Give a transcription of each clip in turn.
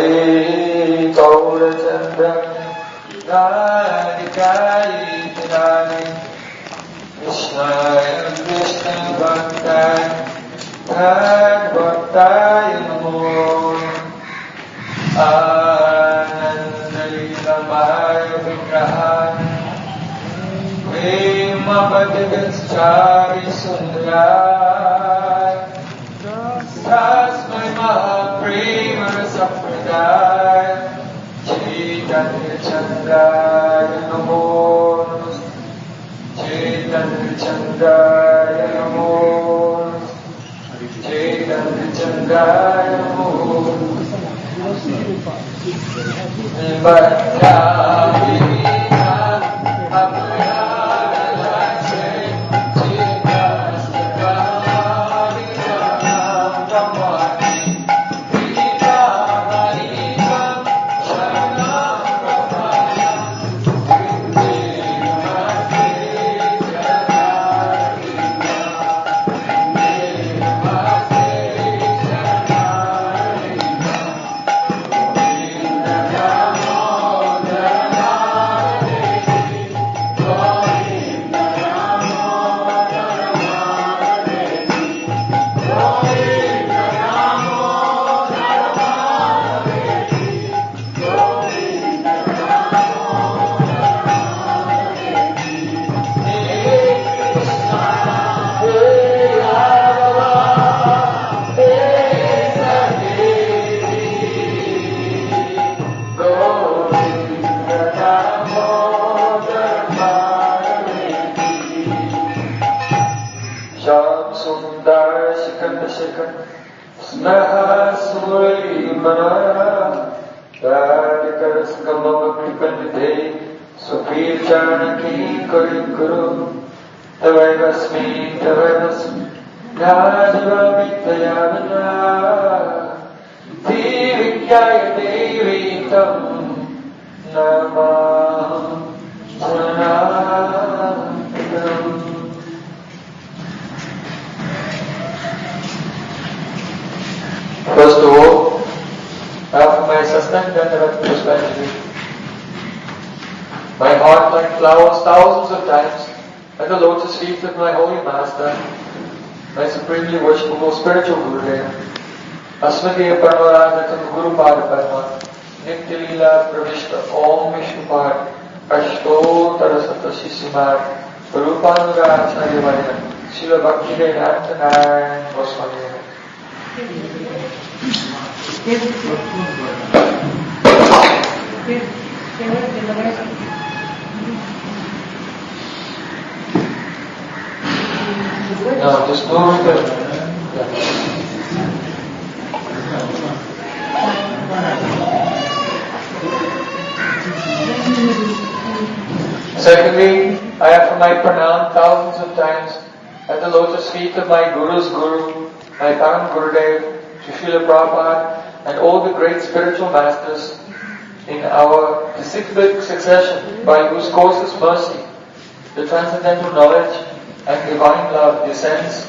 Hari Gaura Chandra Radhikai Tirani Krishnaya Krishna Bhaktai Bhaktai Namo Ananda Leelamaya Vigrahan Prema Bhagavachari Sundarai Tasmai Mahaprema Rasapradaya Chaitanya Chandaya Namo Chaitanya Chandaya Namo Chaitanya Chandaya Namo First of all, after my sustained prosperity, my heart like flowers thousands of times at the lotus feet of my holy master, my supremely worshipful spiritual Gurudev, Asmadiya Paramaradatam Guru Pada Parma, Nitya Leela Pravishta Om Vishnupad, Ashto Tarasata Shisimad, Rupanuga Acharya Vaya, Srila Bhakti Vedanta Narayan Goswami. No, just move the... Secondly, I offer my pranam thousands of times at the lotus feet of my Guru's Guru, my Param Gurudev, Srila Prabhupada, and all the great spiritual masters in our disciplic succession, by whose causeless mercy the transcendental knowledge and divine love descends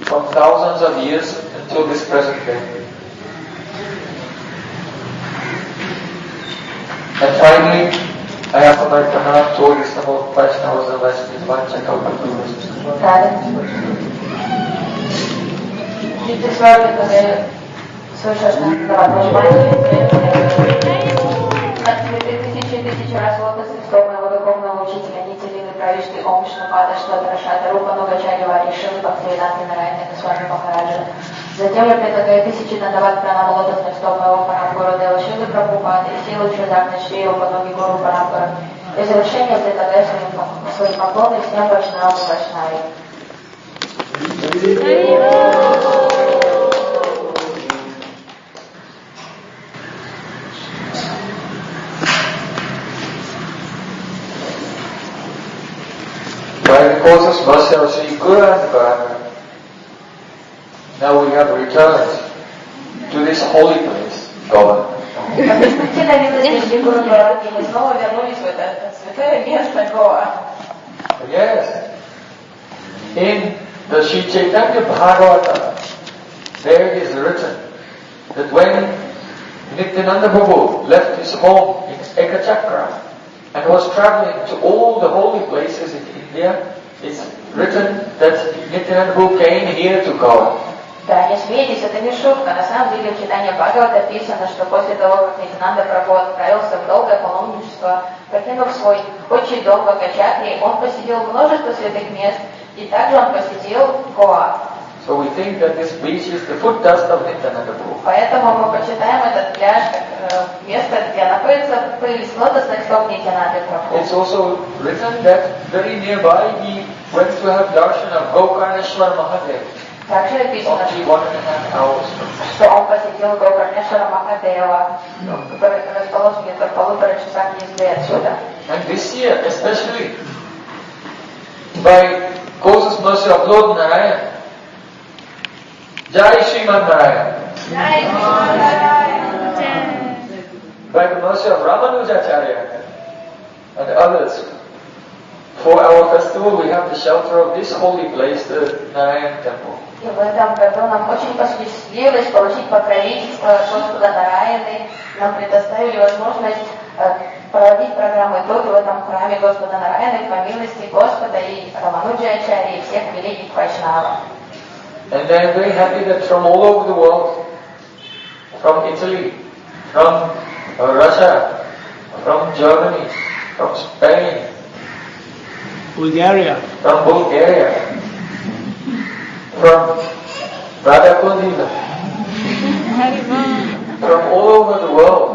from thousands of years until this present day. And finally, I offer my pranam to all the Islamic Vaishnavas and Vaishnavas, Vanchakalpaturus. Тысячи раз лотосов моего духовного учителя Нитилины Правишты Ом Шнапада Штадра Шата Рупа Ногачари Вари Шилы Бхактивиданты Нарайны Госвами Махараджа. Затем я предлагаю тысячи надавать пранам лотосных стоп моего Парамгуру Дева Шилы Прабхупады и силу Шрадакны Шри Рупа Ноги Гуру Парамгура. И в завершение предлагаю свои поклоны всем Вайшнавам и Вайшнави. By the causeless mercy of Sri Guru and Bhagavan, now we have returned to this holy place, Goa. Yes. In the Sri Chaitanya Bhagavata, there is written that when Nityananda Prabhu left his home in Ekachakra and was traveling to all the holy places in India. It's written that Nityananda Prabhu came here to God. Да, не смейтесь, это не шутка. На самом деле в читании Бхагавата написано, что после того, как Нитянанда Прабху отправился в долгое паломничество, покинув свой отчий дом в Акачакре, он посетил множество святых мест, и также он посетил Гоа. So we think that this beach is the foot dust of Nityananda Prabhu. Поэтому мы почитаем этот пляж как место, где находится пыль с лотосных стоп Нитянанды Прабху. It's also written that very nearby he went to have darshan of Gokarneshwar Mahadev. Также написано, Only 1.5 hours. что он посетил Гокарнешвара Махадева, который расположен где-то в 1,5 часа езды отсюда. And this year, especially by causes mercy of Lord Narayan, Jai Srimad Narayan, by the mercy of Ramanujacharya and others, for our festival we have the shelter of this holy place, the Narayan temple. И в этом году нам очень посчастливилось получить покровительство Господа Нараяны. Нам предоставили возможность проводить программы тут, в этом храме Господа Нараяны, по милости Господа и Рамануджачарьи, и всех великих вайшнавов. And I am very happy that from all over the world, from Italy, from Russia, from Germany, from Spain, Bulgaria, from Bulgaria, from Radha-Kundila, from all over the world,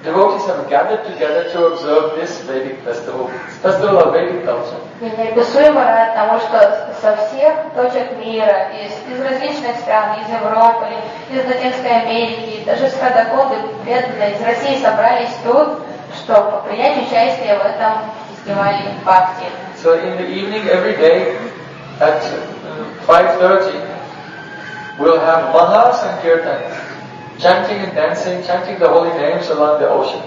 devotees have gathered together to observe this Vedic festival, festival of Vedic culture. Я неописуемо рад тому, что со всех точек мира, из различных стран, из Европы, из Латинской Америки, даже с Радаконды, преданные из России собрались тут, чтобы принять участие в этом фестивале Бхакти. So in the evening every day at 5:30 we'll have Maha Sankirtan, chanting and dancing, chanting the holy names along the ocean.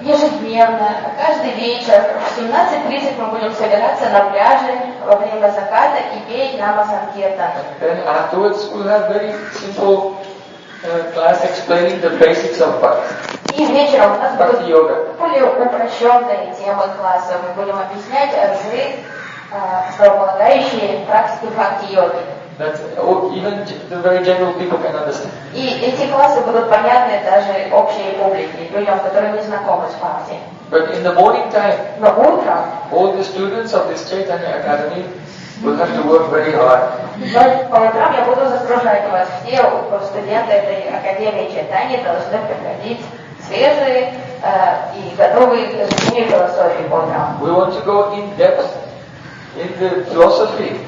Ежедневно, каждый вечер в 17:30 мы будем собираться на пляже во время заката и петь Нама Санкиртан. Then afterwards we'll have very simple class explaining the basics of Bhakti. И вечером у нас будут Bhakti yoga. более упрощенные темы класса. Мы будем объяснять азы, основополагающие практики бхакти-йоги. That even the very general people can understand. И эти классы будут понятны даже общей публике, людям, которые не знакомы с бхакти. But in the morning time, Но утром all the students of this Chaitanya Academy will have to work very hard. по утрам я буду загружать вас. Все студенты этой Академии Чайтаньи должны приходить свежие и готовые к изучению философии по утрам. We want to go in depth in the philosophy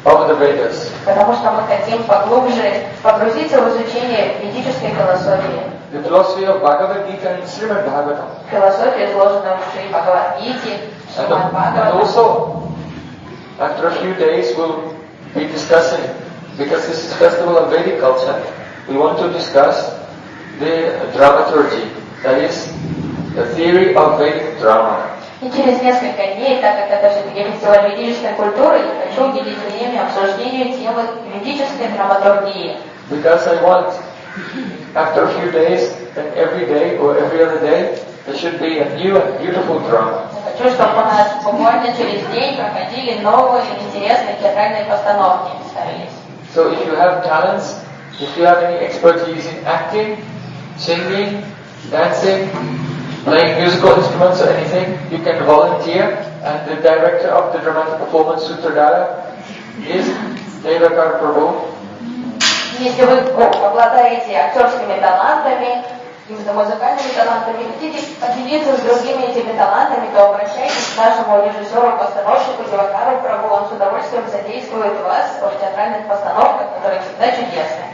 of the Vedas. Потому что мы хотим поглубже погрузиться в изучение ведической философии. The philosophy of Bhagavad Gita and Srimad Bhagavatam. Философия, изложенная в Шри Бхагавад-гите, Шримад And Бхагаватам. also, after a few days we'll be discussing, because this is festival of Vedic culture, we want to discuss the dramaturgy, that is, the theory of Vedic drama. И через несколько дней, так как это все-таки фестиваль ведической культуры, я хочу уделить время обсуждению темы ведической драматургии. Because I want, after a few days, and every day or every other day, there should be a new and beautiful drama. Я хочу, чтобы у нас буквально через день проходили новые интересные театральные постановки, ставились. So if you have talents, if you have any expertise in acting, singing, dancing, playing musical instruments or anything, you can volunteer, and the director of the dramatic performance, Sutradhara, is Devakar Prabhu. Если вы обладаете актерскими талантами, музыкальными талантами, хотите поделиться с другими этими талантами, то обращайтесь к нашему режиссеру-постановщику Девакару Прабху, он с удовольствием задействует вас в театральных постановках, которые всегда чудесны.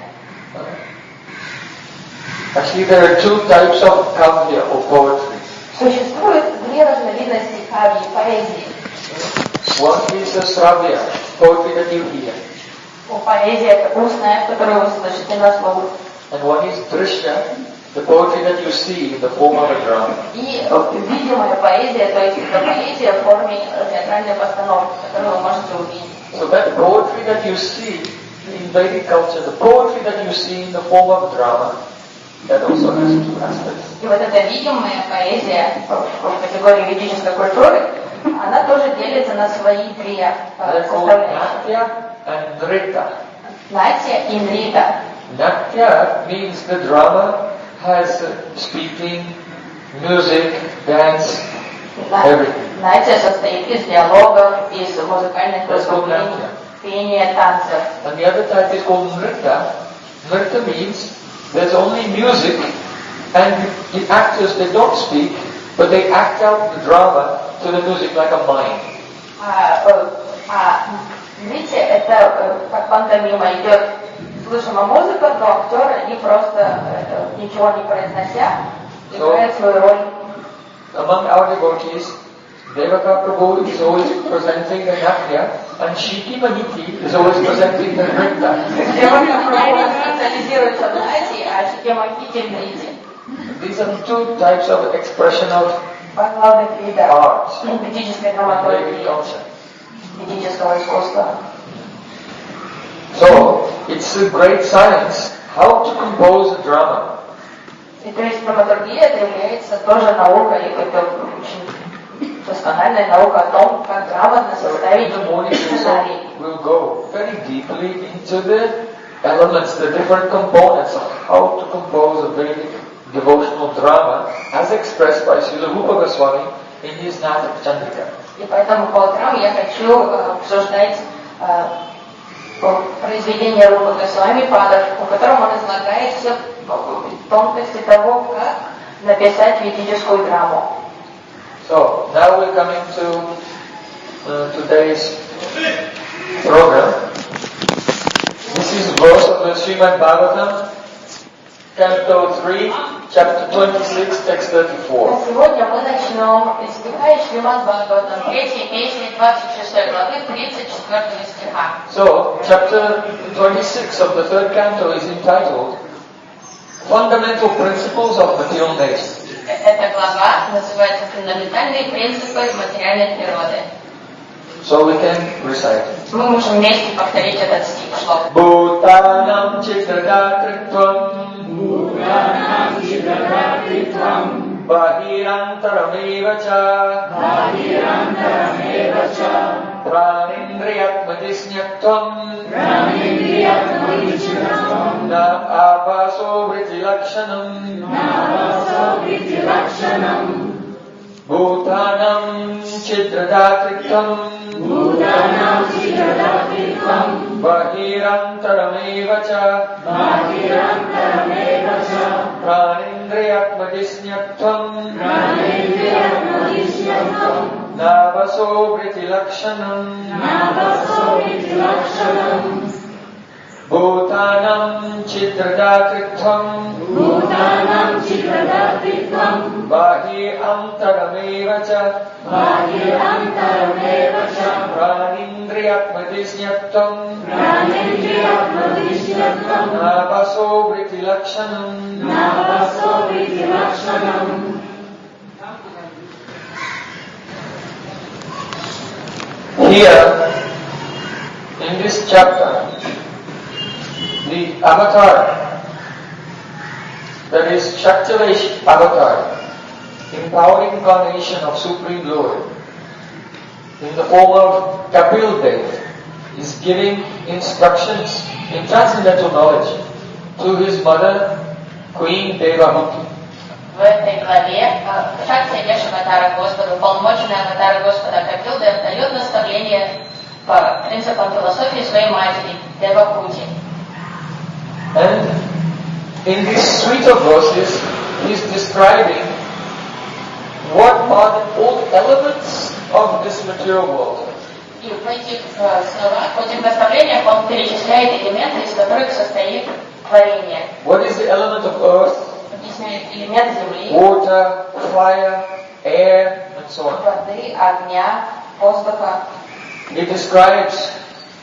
Actually, there are two types of kavya or poetry. Существует две разновидности кавьи, поэзии. One is a sravya, poetry that you hear. Поэзия – это устная, которую вы слышите на слух. And one is drishya, the poetry that you see in the form of a drama. И видимая поэзия, то есть это поэзия в форме театральной постановки, которую вы можете увидеть. So that poetry that you see in Vedic culture, the poetry that you see in the form of drama, That also has two aspects. И вот эта видимая поэзия в категории ведической культуры, она тоже делится на свои три They're called составляющие. Natya and Nritta. Натя и Нрита. Natya means the drama has speaking, music, dance, everything. Натя состоит из диалогов, из музыкальных That's called выступлений, Natya. пения, танцев. And the other type is called Nritta. Nritta means there's only music and the actors, they don't speak, but they act out the drama to the music like a mime. Видите, это как пантомима идет, слышима музыка, но актеры, они просто ничего не произнося, играют свою роль. Among our devotees, Devaka Prabhu is always presenting the Natya, and Shiki Maniti is always presenting the Nritta. Девака Прабhu специализируется в Нати, а Шикемахити в Нрите. These are two types of expression of Два главных вида art, ведической Vedic драматургии, culture. ведического искусства. So, it's a great science how to compose a drama. И то есть драматургия это является тоже наукой, это очень доскональная наука о том, как грамотно So составить in the morning сценарий. we'll go very deeply into the elements, the different components of how to compose a Vedic devotional drama as expressed by Srila Rupa Goswami in his Natak Chandrika. И поэтому по утрам я хочу обсуждать произведение Рупы Госвами Падов, в котором он излагает все тонкости того, как написать ведическую драму. So, now we're coming to today's program. This is verse of the Srimad Bhagavatam, Canto 3, Chapter 26, Text 34. Сегодня мы начнем из стиха из Шримад Бхагаватам, 3 песни 26 главы, 34 стиха. So, Chapter 26 of the third canto is entitled Fundamental Principles of Material Nature. Эта глава называется «Фундаментальные принципы материальной природы». So we can recite. Мы можем вместе повторить этот стих вслух. Bhutanam chitradatritvam Bahirantarameva cha Pranindriyatmadisnyatvam Na abaso vritilakṣanam Bhutanam chitradatritvam Bahirantarameva cha Pranindriyatmadisnyatvam Navaso vritilakṣanam Bhutanam chitradatritvam Bahirantarameva cha Pranindriyatmadisnyatvam Navaso vritilakṣanam. Here, in this chapter, the avatar, that is Shaktivesh avatar, empowering incarnation of Supreme Lord, in the form of Kapil Dev, is giving instructions in transcendental knowledge to his mother, Queen Devahuti. В этой главе Шакти Веш Аватара Господа, полномочный аватара Господа Капил дает наставление по принципам философии своей матери Девахути. And in this suite of verses, he's describing what are all the elements of this material world. И в этих словах, в этих наставлениях он перечисляет элементы, из которых состоит творение. What is the element of earth? Объясняет элемент земли, Water, fire, air, and so on. воды, огня, воздуха. He describes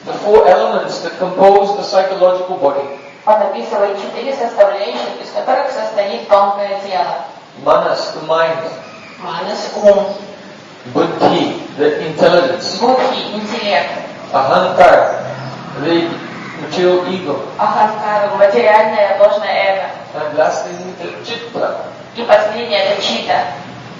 the four elements that compose the psychological body. Он описывает 4 составляющих, из которых состоит тонкое тело. Manas, the mind. Манас, ум. Buddhi, the intelligence. Будхи, интеллект. Ahankara, the material ego. Аханкара, материальное ложное эго. And lastly, the chitta, И последнее это чита.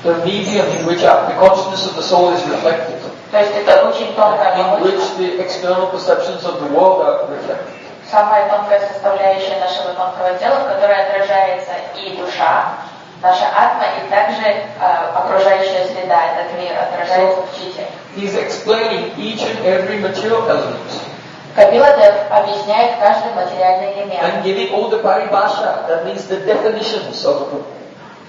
the medium in which the consciousness of the soul is reflected, То есть это очень тонкая in оболочка, which the external perceptions of the world are reflected. самая тонкая составляющая нашего тонкого тела, в которой отражается и душа, наша атма, и также окружающая среда, этот мир, отражается в чите. He's explaining each and every material element Капиладев объясняет каждый материальный элемент. and giving all the paribhasha, that means the definitions of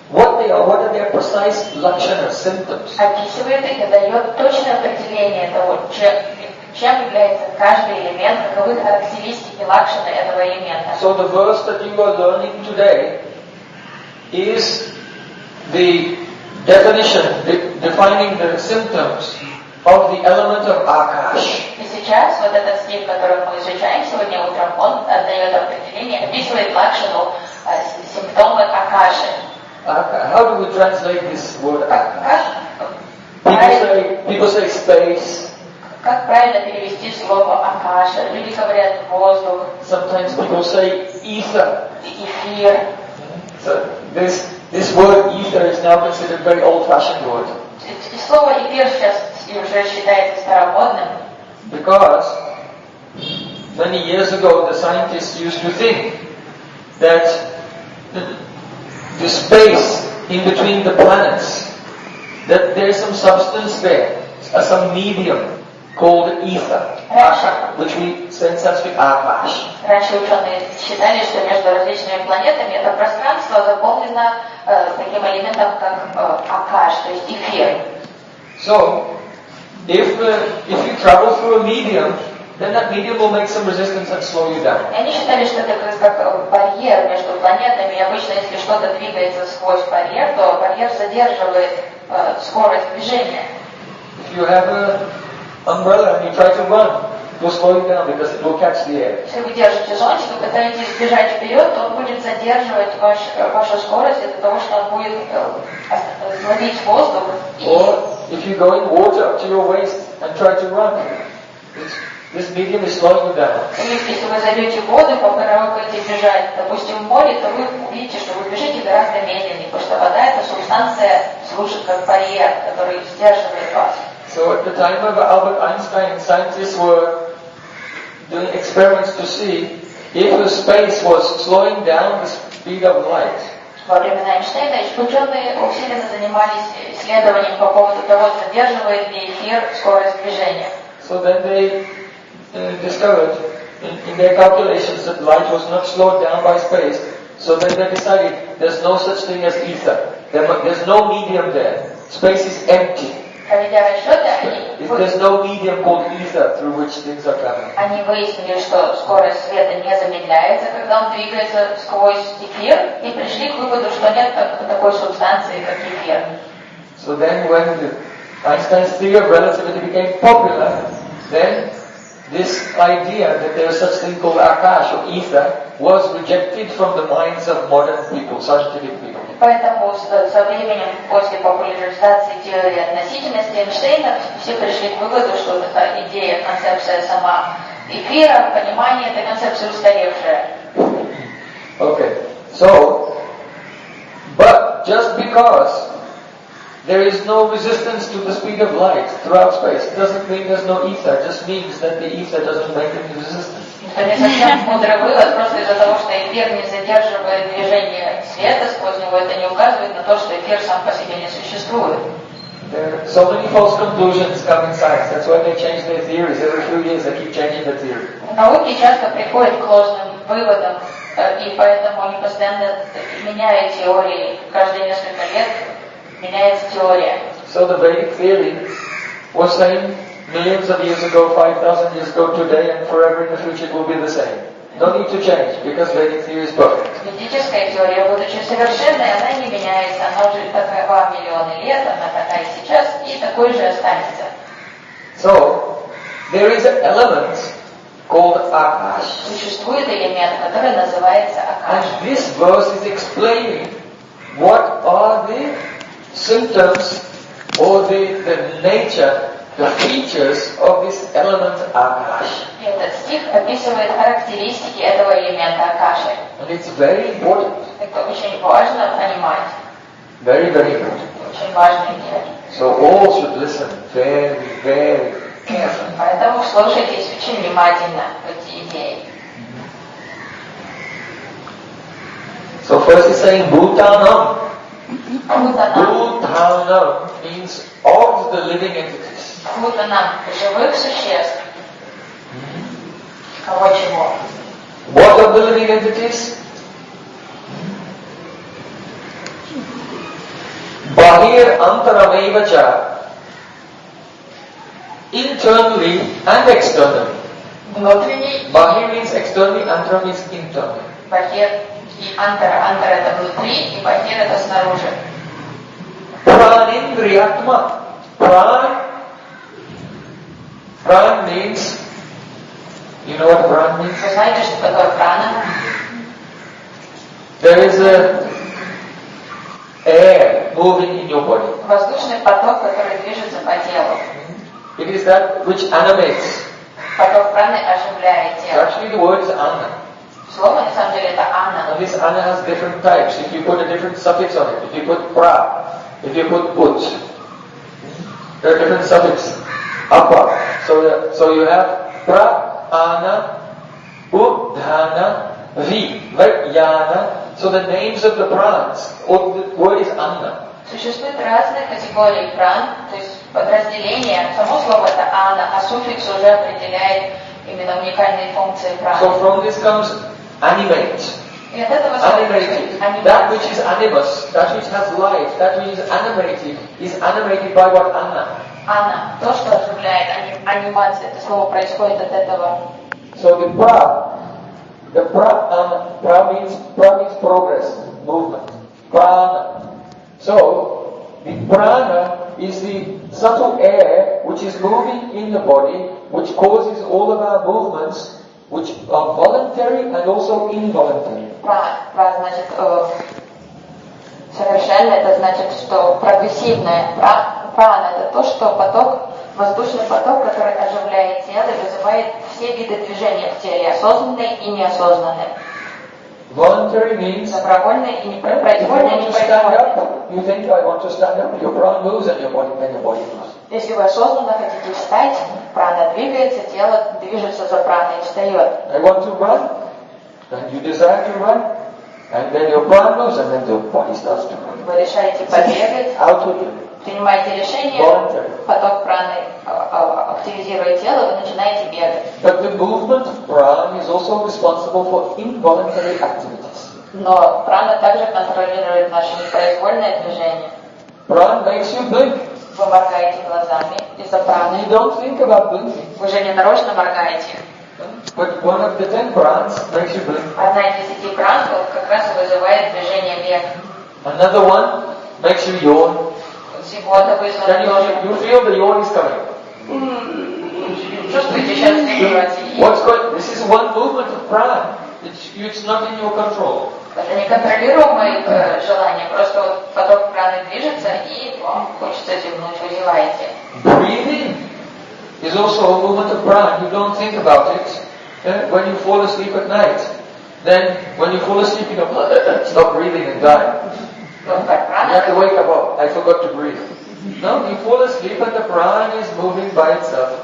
what they are, what are their precise lakshanas, symptoms. Описывает их и дает точное определение того, чем является каждый элемент, каковы характеристики лакшаны этого элемента. So the verse that you are learning today is the definition, defining the symptoms of the element of Akash. И сейчас вот этот стих, который мы изучаем сегодня утром, он отдает определение, описывает лакшану, симптомы Акаши. How do we translate this word Akash? Акаш? People say space. Как правильно перевести слово Акаша? Люди говорят воздух. Sometimes people say ether. Эфир. So this word ether is now considered a very old-fashioned word. Слово эфир сейчас уже считается старомодным. Because many years ago the scientists used to think that the space in between the planets, that there is some substance there, some medium called ether, which we say in Sanskrit Akash. Раньше ученые считали, что между различными планетами это пространство заполнено таким элементом, как Акаш, то есть эфир. So, if you travel through a medium, then that medium will make some resistance and slow you down. Они считали, что это как барьер между планетами. И обычно, если что-то двигается сквозь барьер, то барьер задерживает скорость движения. If you have an umbrella and you try to run, it will slow you down because it will catch the air. Если вы держите зонтик, вы пытаетесь бежать вперед, то он будет задерживать вашу скорость из-за того, что он будет ловить воздух. Or if you go in water up to your waist and try to run, this medium is slowing you down. Если вы зайдете в воду, попробуете бежать, допустим, в море, то вы увидите, что вы бежите гораздо медленнее, потому что вода — это субстанция, служит как барьер, который сдерживает вас. So at the time of Albert Einstein, scientists were doing experiments to see if the space was slowing down the speed of light. Во времена Эйнштейна ученые усиленно занимались исследованием по поводу того, задерживает ли эфир скорость движения. So then they discovered in their calculations that light was not slowed down by space. So then they decided there's no such thing as ether. There's no medium there. Space is empty. Проведя расчеты, There's no medium called ether through which things are traveling. они выяснили, что скорость света не замедляется, когда он двигается сквозь эфир, и пришли к выводу, что нет такой субстанции, как эфир. So then when Einstein's theory of relativity became popular, then this idea that there is such thing called Akash or ether was rejected from the minds of modern people, scientific people. Поэтому со временем, после популяризации теории относительности Эйнштейна, все пришли к выводу, что эта идея, концепция сама эфира, понимание этой концепции устаревшая. Okay, so, but just because there is no resistance to the speed of light throughout space, it doesn't mean there's no ether, it just means that the ether doesn't make any resistance. Это не совсем мудрый вывод, просто из-за того, что эфир не задерживает движение света сквозь него, это не указывает на то, что эфир сам по себе не существует. There are so many false conclusions come in science, that's why they change their theories. Every few years they keep changing the theory. Науки часто приходят к ложным выводам, и поэтому они постоянно меняют теории. Каждые несколько лет меняется теория. So the Vedic theory was saying millions of years ago, 5,000 years ago, today, and forever in the future it will be the same. No need to change, because Vedic theory is perfect. Ведическая теория, будучи совершенной, она не меняется. Она уже такова миллионы лет, она такая сейчас, и такой же останется. So, there is an element called Akash. Существует элемент, который называется Акаш. And this verse is explaining what are the symptoms or the nature the features of this element Akash. Этот стих описывает характеристики этого элемента Акаши. And it's very important. Это очень важно понимать. Very, very important. Очень важная идея. So all should listen very, very carefully. Поэтому слушайтесь очень внимательно эти идеи. So first he's saying Bhutanam. Бхутанам. Bhutanam means of the living entities. Бхутанам живых существ. Кого чего? What of the living entities? Bahir Antarameva internally and externally. Внутренний. Bahir means externally, Antara means internally. Бахир и антара. Антара это внутри, и бахир это снаружи. Pranindriyatma. Pran means, you know what pran means? Вы знаете, что такое прана? There is a air moving in your body. Воздушный поток, который движется по телу. It is that which animates. Поток праны оживляет тело. Actually the word is Anna. Слово на самом деле это Анна. And this Anna has different types. If you put a different suffix on it, if you put pra, if you put ut, there are different suffixes. Apa. So you have pra, Anna, Udhana, Vi, Varyana. So the names of the prans, or the word is Anna. Существуют разные категории пран, то есть подразделения. Само слово это Анна, а суффикс уже определяет именно уникальные функции праны. So from this comes animate. И от этого слова Animated. That which is animus, that which has life, that which is animated by what Anna. Анна, то, что оживляет анимация, это слово происходит от этого. So the pra means progress, movement. Prana. So the prana is the subtle air which is moving in the body, which causes all of our movements, which are voluntary and also involuntary. Прана значит совершенно, это значит, что прогрессивная. Прана это то, что поток, воздушный поток, который оживляет тело и вызывает все виды движения в теле, осознанные и неосознанные. Voluntary means Добровольные и if непроизвольные. you want to stand up, you think I want to stand up, your prana moves and your body moves. Если вы осознанно хотите встать, прана двигается, тело движется за праной и встает. I want to run, and you desire to run, and then your prana moves and then the body starts to run. Вы решаете побегать, принимаете решение, поток праны активизирует тело, вы начинаете бегать. But the movement of prana is also responsible for involuntary activities. Но прана также контролирует наше непроизвольное движение. Prana makes you blink. Вы моргаете глазами из-за праны. You don't think about blinking. Вы же не нарочно моргаете. But one of the 10 pranas makes you blink. Одна из 10 пран как раз и вызывает движение вверх. Another one makes you yawn. Сегодня вызвано Then you feel the yawn is coming. Чувствуете, сейчас двигается. What's going? This is one movement of prana. It's not in your control. Это неконтролируемое желание, просто вот поток праны движется и вам хочется зевнуть, вы зеваете. Breathing is also a movement of prana. You don't think about it when you fall asleep at night. Then when you fall asleep, you go, stop breathing and die. You have to wake up, oh, I forgot to breathe. No, you fall asleep and the prana is moving by itself.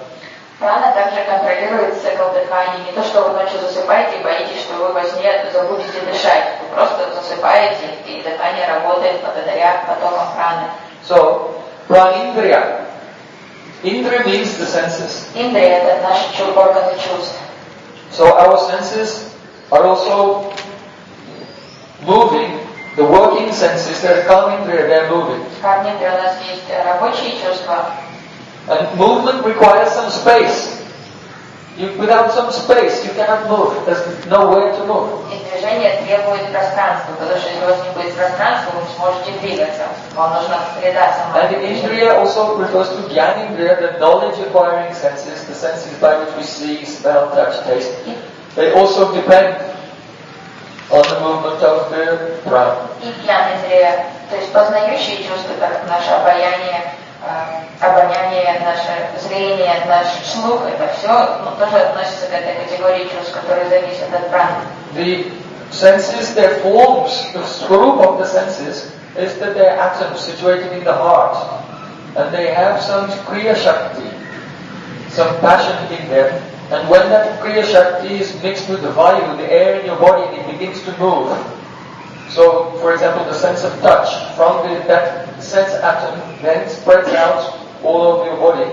Прана также контролирует цикл дыхания. Не то, что вы ночью засыпаете и боитесь, что вы во сне забудете дышать. Вы просто засыпаете, и дыхание работает благодаря потокам праны. So, pranindriya. Indriya means the senses. Индрия – это наши органы чувств. So our senses are also moving. The working senses, they're kamindriya, they're moving. Как у нас есть рабочие чувства. And movement requires some space. Without some space, you cannot move. There's nowhere to move. И движение требует пространства, потому что если у вас не будет пространства, вы не сможете двигаться. Вам нужна среда сама. And the indriya also refers to jnanindriya, the knowledge-acquiring senses, the senses by which we see, smell, touch, taste. They also depend on the movement of the prana. И jnanindriya, то есть познающие чувства, как наше обоняние, видение, наше зрение, наш слух, это все тоже относится к этой категории чувств, которые зависят от праны. The senses, their forms, the swarup of the senses is that they are atoms situated in the heart. And they have some Kriya Shakti, some passion in them. And when that Kriya Shakti is mixed with the Vayu, the air in your body, it begins to move. So, for example, the sense of touch from that sense atom then spreads out all over your body.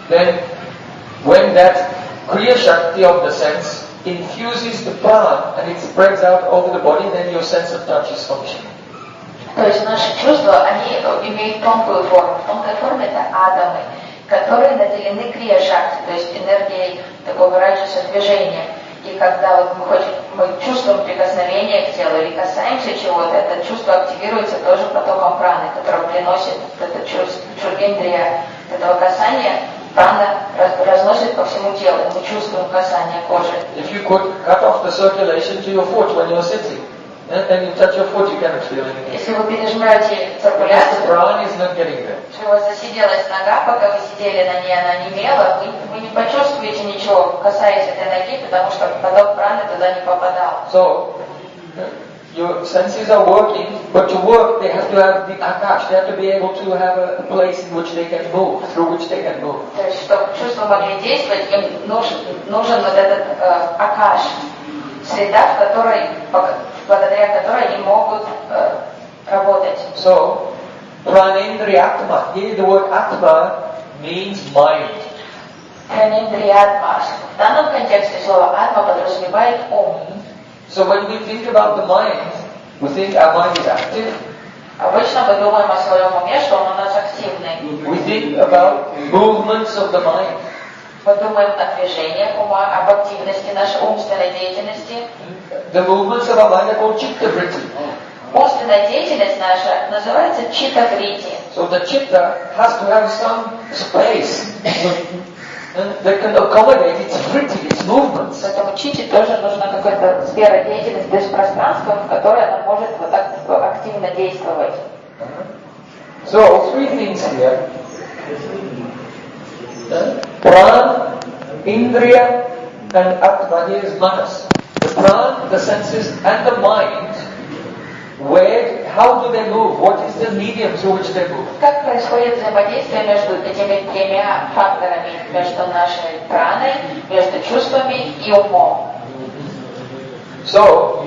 Then, when that Kriya Shakti of the sense infuses the prana and it spreads out over the body, then your sense of touch is functioning. То есть наши чувства, они имеют тонкую форму. Тонкая форма это атомы, которые наделены крия-шакти, то есть энергией такого раджаса движения. И когда вот мы чувствуем прикосновение к телу или касаемся чего-то, это чувство активируется тоже потоком праны, который приносит это чувство, чургендрия этого касания, прана разносит по всему телу, мы чувствуем касание кожи. If you could cut off the circulation to your foot when you're sitting, then you touch your foot, you cannot feel anything. Если вы пережмете циркуляцию, prana is not getting there. если у вас засиделась нога, пока вы сидели на ней, она немела, вы не почувствуете ничего, касаясь этой ноги, потому что поток праны туда не попадал. So, your senses are working, but to work they have to have the Akash, they have to be able to have a place in which they can move, through which they can move. То есть, чтобы чувства могли действовать, им нужен вот этот Акаш, среда, благодаря которой они могут работать. So, pranendriya atma. Here the word atma means mind. Pranendriya-атма. В данном контексте слово атма подразумевает ум. So when we think about the mind, we think our mind is active. Обычно мы думаем о своем уме, что он у нас активный. We think about movements of the mind. Мы думаем о движениях ума, об активности нашей умственной деятельности. The movements of our mind are called chitta-vritti. Умственная деятельность наша называется чита-врити. So the chitta has to have some space that can accommodate its vritti, its movements. Поэтому чите тоже нужна какая-то сфера деятельности, то есть пространство, в которое она может вот так активно действовать. So three things here. Pran, Indriya, and Atma. Here is Manas. The Pran, the senses, and the mind. How do they move? What is the medium through which they move? Как происходит взаимодействие между этими тремя факторами, между нашей праной, между чувствами и умом? So,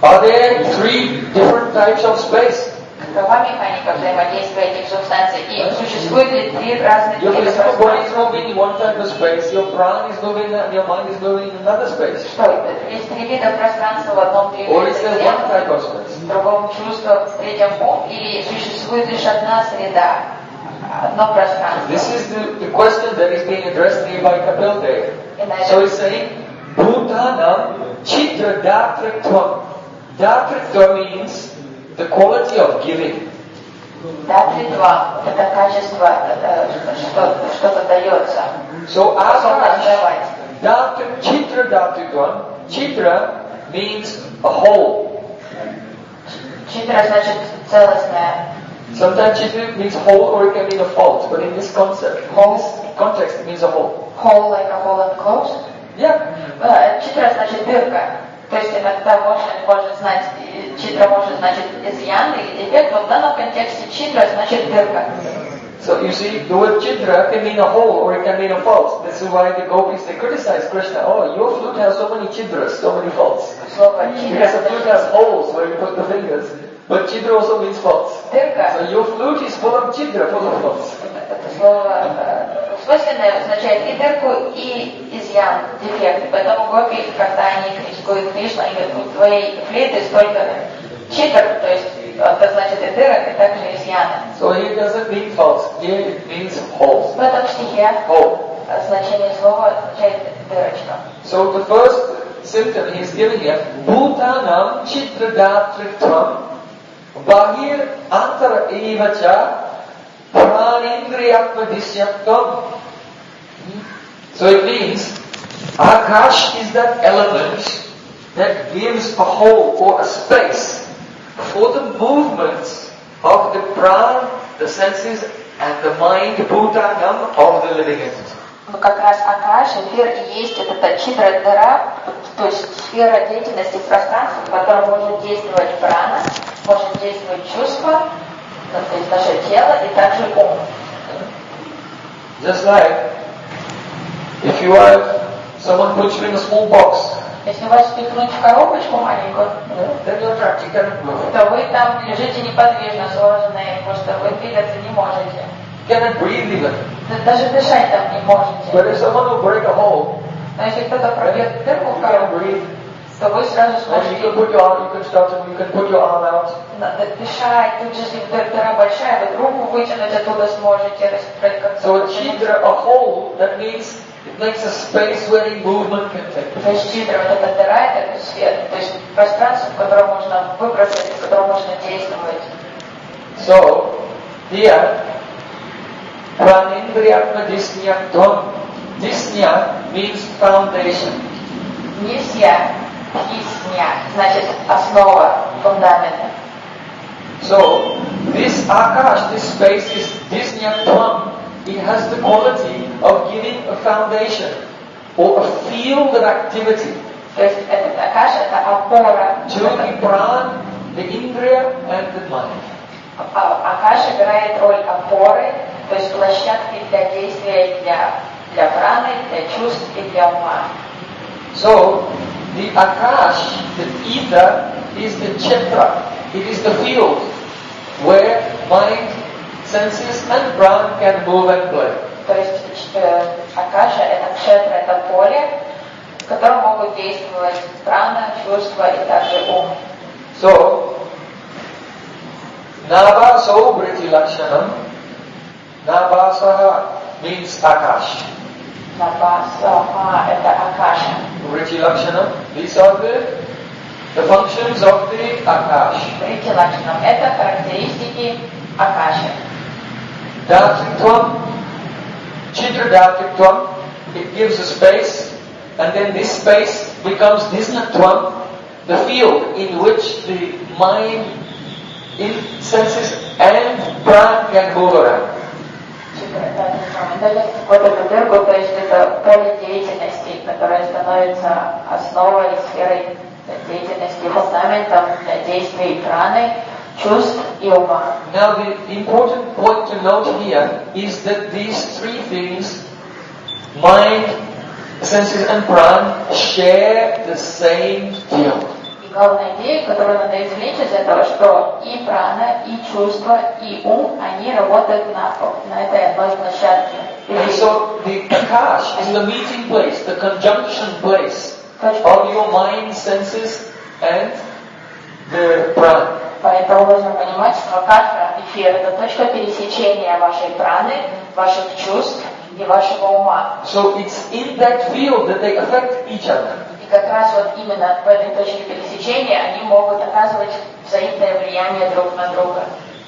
are there three different types of space? Какова механика взаимодействия этих субстанций? И существует ли три разных Your типа physical body is пространств? moving in one type of space, your prana is moving and your mind is moving in another space. Что это? Есть три вида пространства, в одном Or is двигается there тело, one type of space? в другом чувство, в третьем ум, или существует лишь одна среда, одно пространство? This is the question that is being addressed here by Kapil Dev. So he's saying, Bhutanam Chitra Datritvam. Datritva means the quality of giving. Датритва – это качество, что-то дается. So Способность Akash, давать. Chitra Datritvam. Chitra means a whole. Читра значит целостное. Sometimes chitra means whole or it can mean a fault, but in this concept, in this context, it means a whole. Whole like a whole and close. Yeah. Читра значит дырка. То есть иногда можно знать, читра может значить изъян или дефект, но в данном контексте читра значит дырка. So you see, the word chitra can mean a hole or it can mean a fault. This is why the gopis, they criticize Krishna. Oh, your flute has so many chitras, so many faults. Слово читра Because the flute has holes where you put the fingers. But chitra also means faults. дырка. So your flute is full of chitra, full of faults. Это слово свойственное означает и дырку, и изъян, дефект. Поэтому гопи, когда они критикуют Кришну, они говорят, у твоей флейты столько читр, то есть это значит и дырок, и также изъяны. So here it doesn't mean faults, here it means holes. В этом стихе Hole. значение слова означает дырочка. So the first symptom he is giving here, Bhutanam Chitradatritvam Bahir Antara Evacha Pranindriyatmadishyaktam. So it means Akash is that element that gives a hole or a space for the movements of the prana, the senses and the mind bhutanam of the living entity. Но как раз Акаш, эфир и есть эта читра дыра, то есть сфера деятельности в пространстве, в котором может действовать прана, может действовать чувство, то есть наше тело и также ум. Just like if someone puts you in a small box, Если вас впихнуть в коробочку маленькую, then you're trapped, you cannot move. то вы там лежите неподвижно, сложенные, потому что вы двигаться не можете. You cannot breathe even. Даже дышать там не можете. But if someone will break a hole, Но если кто-то пробьет дырку в you can коробку, breathe. то вы сразу And сможете you can put your arm out. дышать. Тут же, если дыра большая, вы руку вытянуть оттуда сможете. So a chitra, a hole, that means it makes a space where a movement can take place. То есть читра, вот эта дыра, это свет, то есть пространство, в котором можно выбраться, в котором можно действовать. So, here, pranindriyatma disnyatvam. Disnya means foundation. Нисья, кисня, значит основа, фундамент. So, this akash, this space is disnyatvam. It has the quality of giving a foundation or a field of activity То есть этот Акаш, это опора. to the pran, the indriya and the mind. Акаш играет роль опоры, то есть площадки для действия для праны, для чувств и для ума. So, the akash, the ether, is the chetra. It is the field where mind, senses and pran can move and play. То есть Акаша это кшетра, это поле, в котором могут действовать прана, чувства и также ум. So, Navaso Briti Lakshanam, Navasaha means Akash. Набасаха это Акаша. Briti Lakshanam, these are the functions of the Akash. Брити Лакшанам это характеристики Акаши. Dhatritvam, Chitra Dhatritvam, it gives a space, and then this space becomes Disnatvam, the field in which the mind, in senses and pran can move around. Это вот эту дырку, то есть это поле деятельности, которое становится основой сферой деятельности, фундаментом для действий праны, чувств и ума. Now the important point to note here is that these three things, mind, senses and pran, share the same field. И главная идея, которую надо извлечь из этого, что и прана, и чувства, и ум, они работают на этой одной площадке. And so the Akash is the meeting place, the conjunction place of your mind, senses and the pran. Поэтому нужно понимать, что Акаша, эфир, это точка пересечения вашей праны, ваших чувств и вашего ума. So it's in that field that they affect each other. И как раз вот именно в этой точке пересечения они могут оказывать взаимное влияние друг на друга.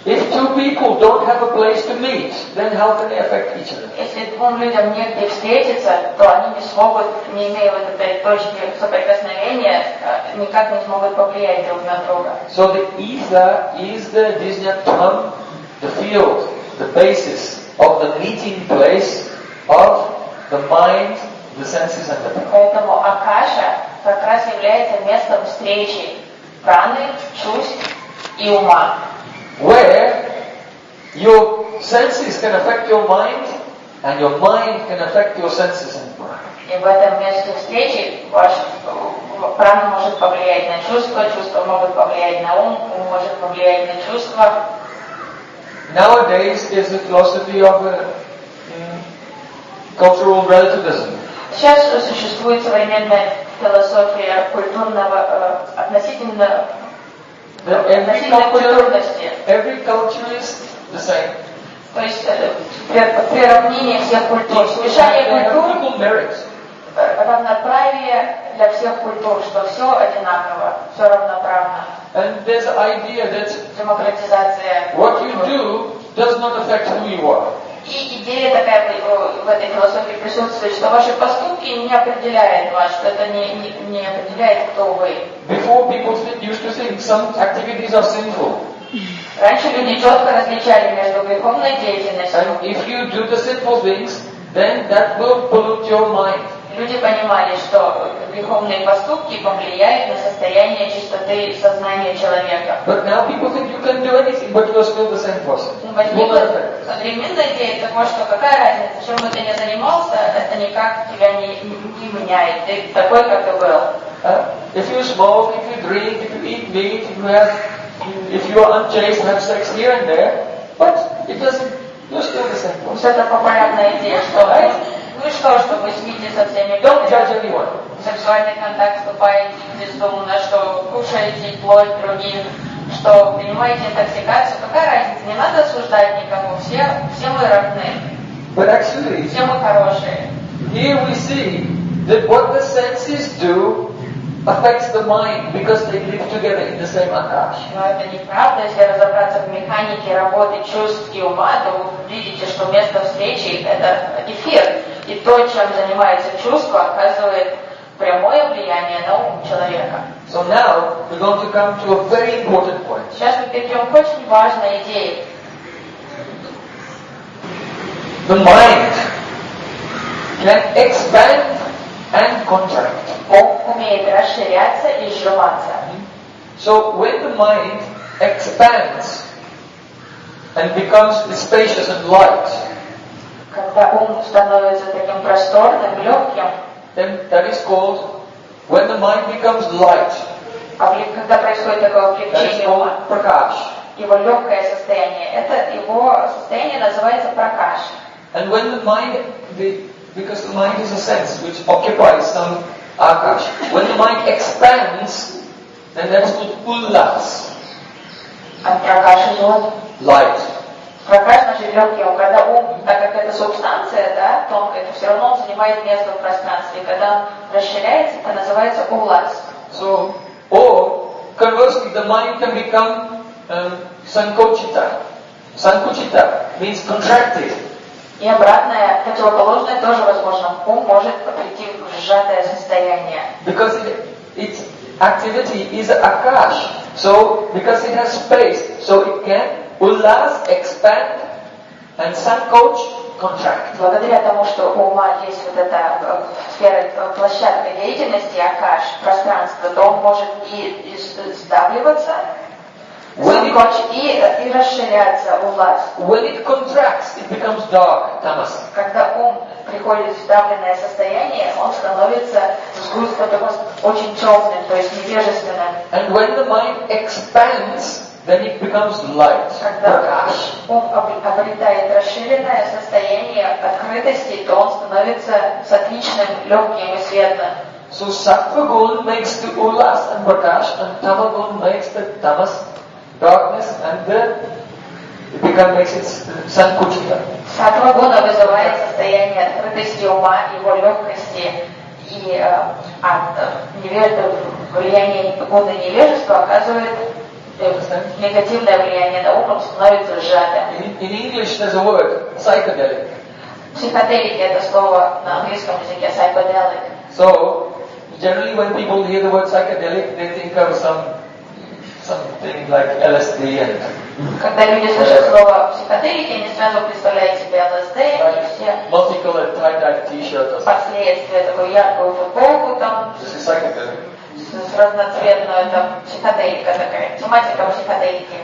If two people don't have a place to meet, then how can they affect each other? Если двум людям негде встретиться, то они не смогут, не имея вот этой точки соприкосновения, никак не смогут повлиять друг на друга. So the ether is the Disnyatvam, the field, the basis of the meeting place of the mind, the senses and the pran. Поэтому Акаша как раз является местом встречи праны, чувств и ума. Where your senses can affect your mind and your mind can affect your senses and pran. И в этом месте встречи ваш прана может повлиять на чувства, чувства могут повлиять на ум может повлиять на чувства. Nowadays is the philosophy of cultural relativism. Сейчас существует современная философия культурного относительно культурности. Every culture is the same. То есть приравнение всех культур, смешание культур, равноправие для всех культур, что все одинаково, все равноправно. And there's an idea that Демократизация. what you do does not affect who you are. И идея такая в этой философии присутствует, что ваши поступки не определяют вас, что это не определяет, кто вы. Before people used to think some activities are sinful. Раньше люди четко различали между греховной деятельностью. And if you do the sinful things, then that will pollute your mind. Люди понимали, что греховные поступки повлияют на состояние чистоты сознания человека. But now people think you can do anything, but you are still the same person. Возникла современная идея того, что какая разница, чем бы ты ни занимался, это никак тебя не меняет. Ты такой, как ты был. If you smoke, if you drink, if you eat meat, if you are unchaste, have sex here and there, but it doesn't. You're still the same person. Вот это популярная идея, что ну и что вы спите со всеми, Don't judge anyone. сексуальный контакт вступаете бездумно, что кушаете плоть других, что принимаете интоксикацию, какая разница, не надо осуждать никому, все мы равны, But actually, все мы хорошие. here we see that what the senses do affects the mind because they live together in the same Akash. Но это неправда, если разобраться в механике работы чувств и ума, то вы видите, что место встречи это эфир. И то, чем занимается чувство, оказывает прямое влияние на ум человека. So now we're going to come to a very important point. Сейчас мы перейдем к очень важной идее. The mind can expand and contract. Ум умеет расширяться и сжиматься. So when the mind expands and becomes spacious and light, Когда ум становится таким просторным, легким, then that is called, when the mind becomes light, когда происходит такое that is облегчение ума, called prakash. его легкое состояние, его состояние называется пракаш. And when the mind, because the mind is a sense which occupies some akash, when the mind expands, then that is called ullas, А пракаш is what? light. Пракаш значит легкий ум. Когда ум, так как это субстанция, да, тонкая, то все равно он занимает место в пространстве. Когда он расширяется, это называется улас. So, or conversely, the mind can become sankochita. Sankuchita means contracted. И обратное, противоположное тоже возможно. Ум может прийти в сжатое состояние. Because its activity is akash. So, because it has space, so it can ullas, expand, and sankoch, contract. Благодаря тому, что у ума есть вот эта сфера, площадка деятельности, акаш, пространство, то он может и сдавливаться, и расширяться улас. When it contracts, it becomes dark, tamas. Когда ум приходит в сдавленное состояние, он становится очень темным, то есть невежественным. And when the mind expands, then it becomes light. Когда ум обретает расширенное состояние открытости, то он становится сатвичным, легким и светлым. So sattva gun makes the ullas and prakash, and tama gun makes the tamas, darkness, and makes it sankuchita. Саттва гуна вызывает состояние открытости ума, его легкости, и влияние гуна невежества оказывает негативное влияние на ум, он становится сжатым. In English there's a word, psychedelic. Психоделики — это слово на английском языке psychedelic. So, generally when people hear the word psychedelic, they think of something like LSD and... Когда люди слышат слово психоделики, они сразу представляют себе ЛСД и все multicolored tie-dye t-shirt or something. последствия, такую яркую футболку там, This is psychedelic. с разноцветную, там, психоделика такая, тематика психоделики.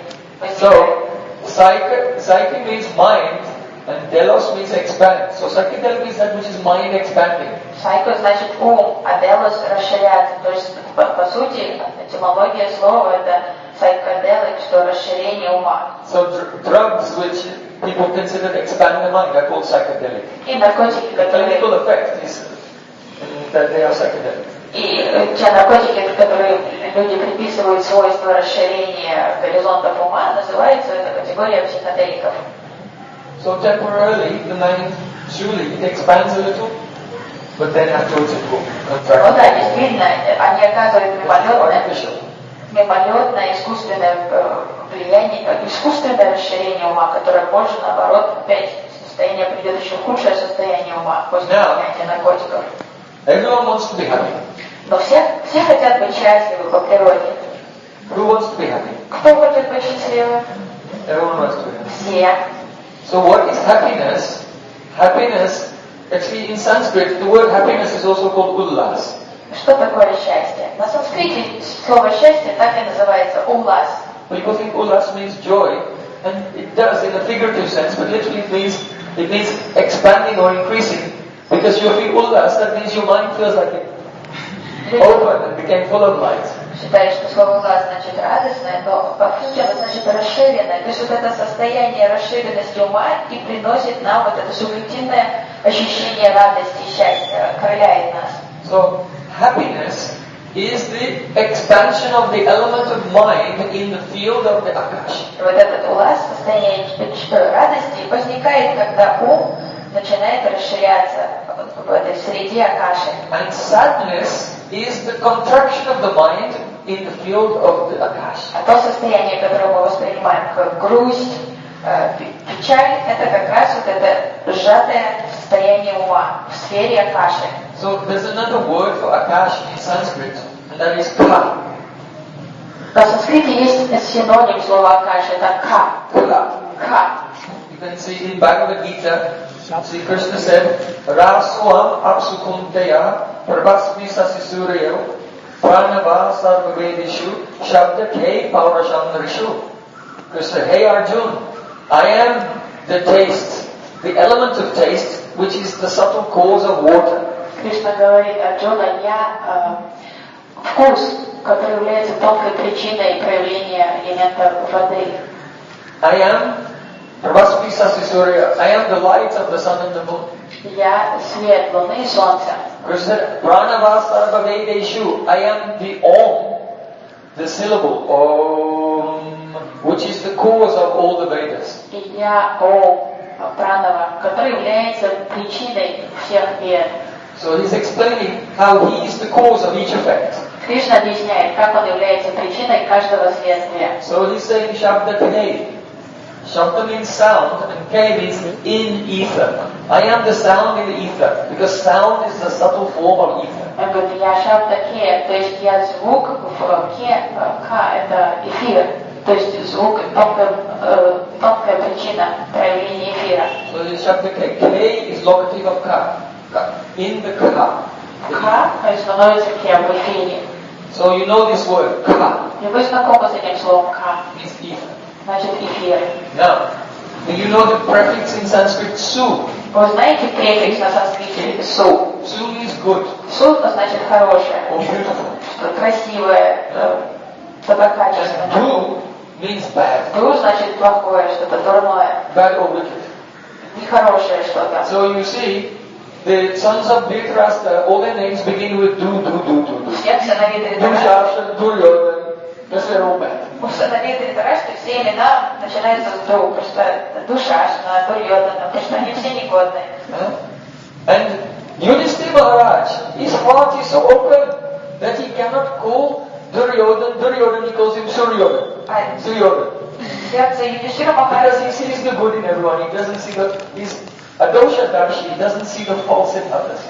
So, psyche means mind, and delos means expand. So, psychedelic means that which is mind expanding. Psycho значит ум, а делос расширяться. То есть, по сути, этимология слова это psychedelic, что расширение ума. So, drugs which people consider expand the mind are called psychedelic. И наркотики, The которые... clinical effect is that they are psychedelic. И те наркотики, которые люди приписывают свойства расширения горизонтов ума, называется эта категория психоделиков. So temporarily, the mind surely it expands a little, but then afterwards it will contract. Ну да, действительно, они оказывают Artificial. мимолетное искусственное влияние, искусственное расширение ума, которое позже, наоборот, опять состояние придет еще худшее состояние ума после принятия наркотиков. Everyone wants to be happy. Но все хотят быть счастливы по природе. Who wants to be happy? Кто хочет быть счастливы? Everyone wants to be happy. Все. So what is happiness? Happiness, actually in Sanskrit, the word happiness is also called ullas. Что такое счастье? На санскрите слово счастье так и называется улас. People think ullas means joy, and it does in a figurative sense, but literally it means expanding or increasing. Because you feel ullas, that means your mind feels like it opened and became full of light. Считает, что слово улас значит радостное, но по сути оно значит расширенное. То есть вот это состояние расширенности ума и приносит нам вот это субъективное ощущение радости, счастья, окрыляет нас. So happiness is the expansion of the element of mind in the field of the Akash. Вот этот улас, состояние радости, возникает, когда ум начинает расширяться в этой среде Акаши. And sadness is the contraction of the mind in the field of the Akash. А то состояние, которое мы воспринимаем как грусть, печаль, это как раз вот это сжатое состояние ума в сфере Акаши. So there's another word for Akash in Sanskrit, and that is ka. На санскрите есть синоним слова Акаши, это ка. Ка. You can see in Bhagavad Gita, Sri Krishna said, Raswam apsukunteya prabhasmi sasisuryo pranava sarvavedishu shabda ke paurasham narishu. Krishna, hey Arjun, I am the taste, the element of taste, which is the subtle cause of water. Кришна говорит Арджуна, я вкус, который является тонкой причиной проявления элемента воды. I am Prabhasmi Sasisurya. I am the light of the sun and the moon. Я свет луны и солнца. Krishna said, Pranava Sarva Vedeshu. I am the Om, the syllable, Om, which is the cause of all the Vedas. И я Ом, Пранава, который является причиной всех вед. So he's explaining how he is the cause of each effect. Кришна объясняет, как он является причиной каждого следствия. So he's saying Shabda K. Shabda means sound and K means in ether. I am the sound in the ether because sound is the subtle form of ether. Он говорит, я Шабда Ке, то есть я звук в Ке, Ка это эфир, то есть звук тонкая причина проявления эфира. So the Shabda K. K is locative of Ka. In the Ka. Ка становится Ке в эфире. So you know this word, Ka. И вы знакомы с этим словом Ка, Means ether. значит эфир. Now, do you know the prefix in Sanskrit Su? Вы знаете префикс на санскрите Су? Su means good Су значит хорошее, or beautiful. что красивое, доброкачественное. Du means bad. Ду значит плохое, что-то дурное, Bad or wicked. нехорошее что-то. So you see, the sons of Dhritarashtra, all their names begin with du. Всех сыновей Дритараштры, Dushashtra, Duryodhana, because they're all bad. у сыновей Дритараштры все имена начинаются с Ду, потому что Душашна, Дурьодана, потому что они все негодные. And Yudhishthira Maharaj, his heart is so open that he cannot call Duryodhana, he calls him Suryodhana. Сердце Юдхишthira Махараджа, Because he sees the good in everyone, he doesn't see he's a dosha darshi, he doesn't see the faults in others.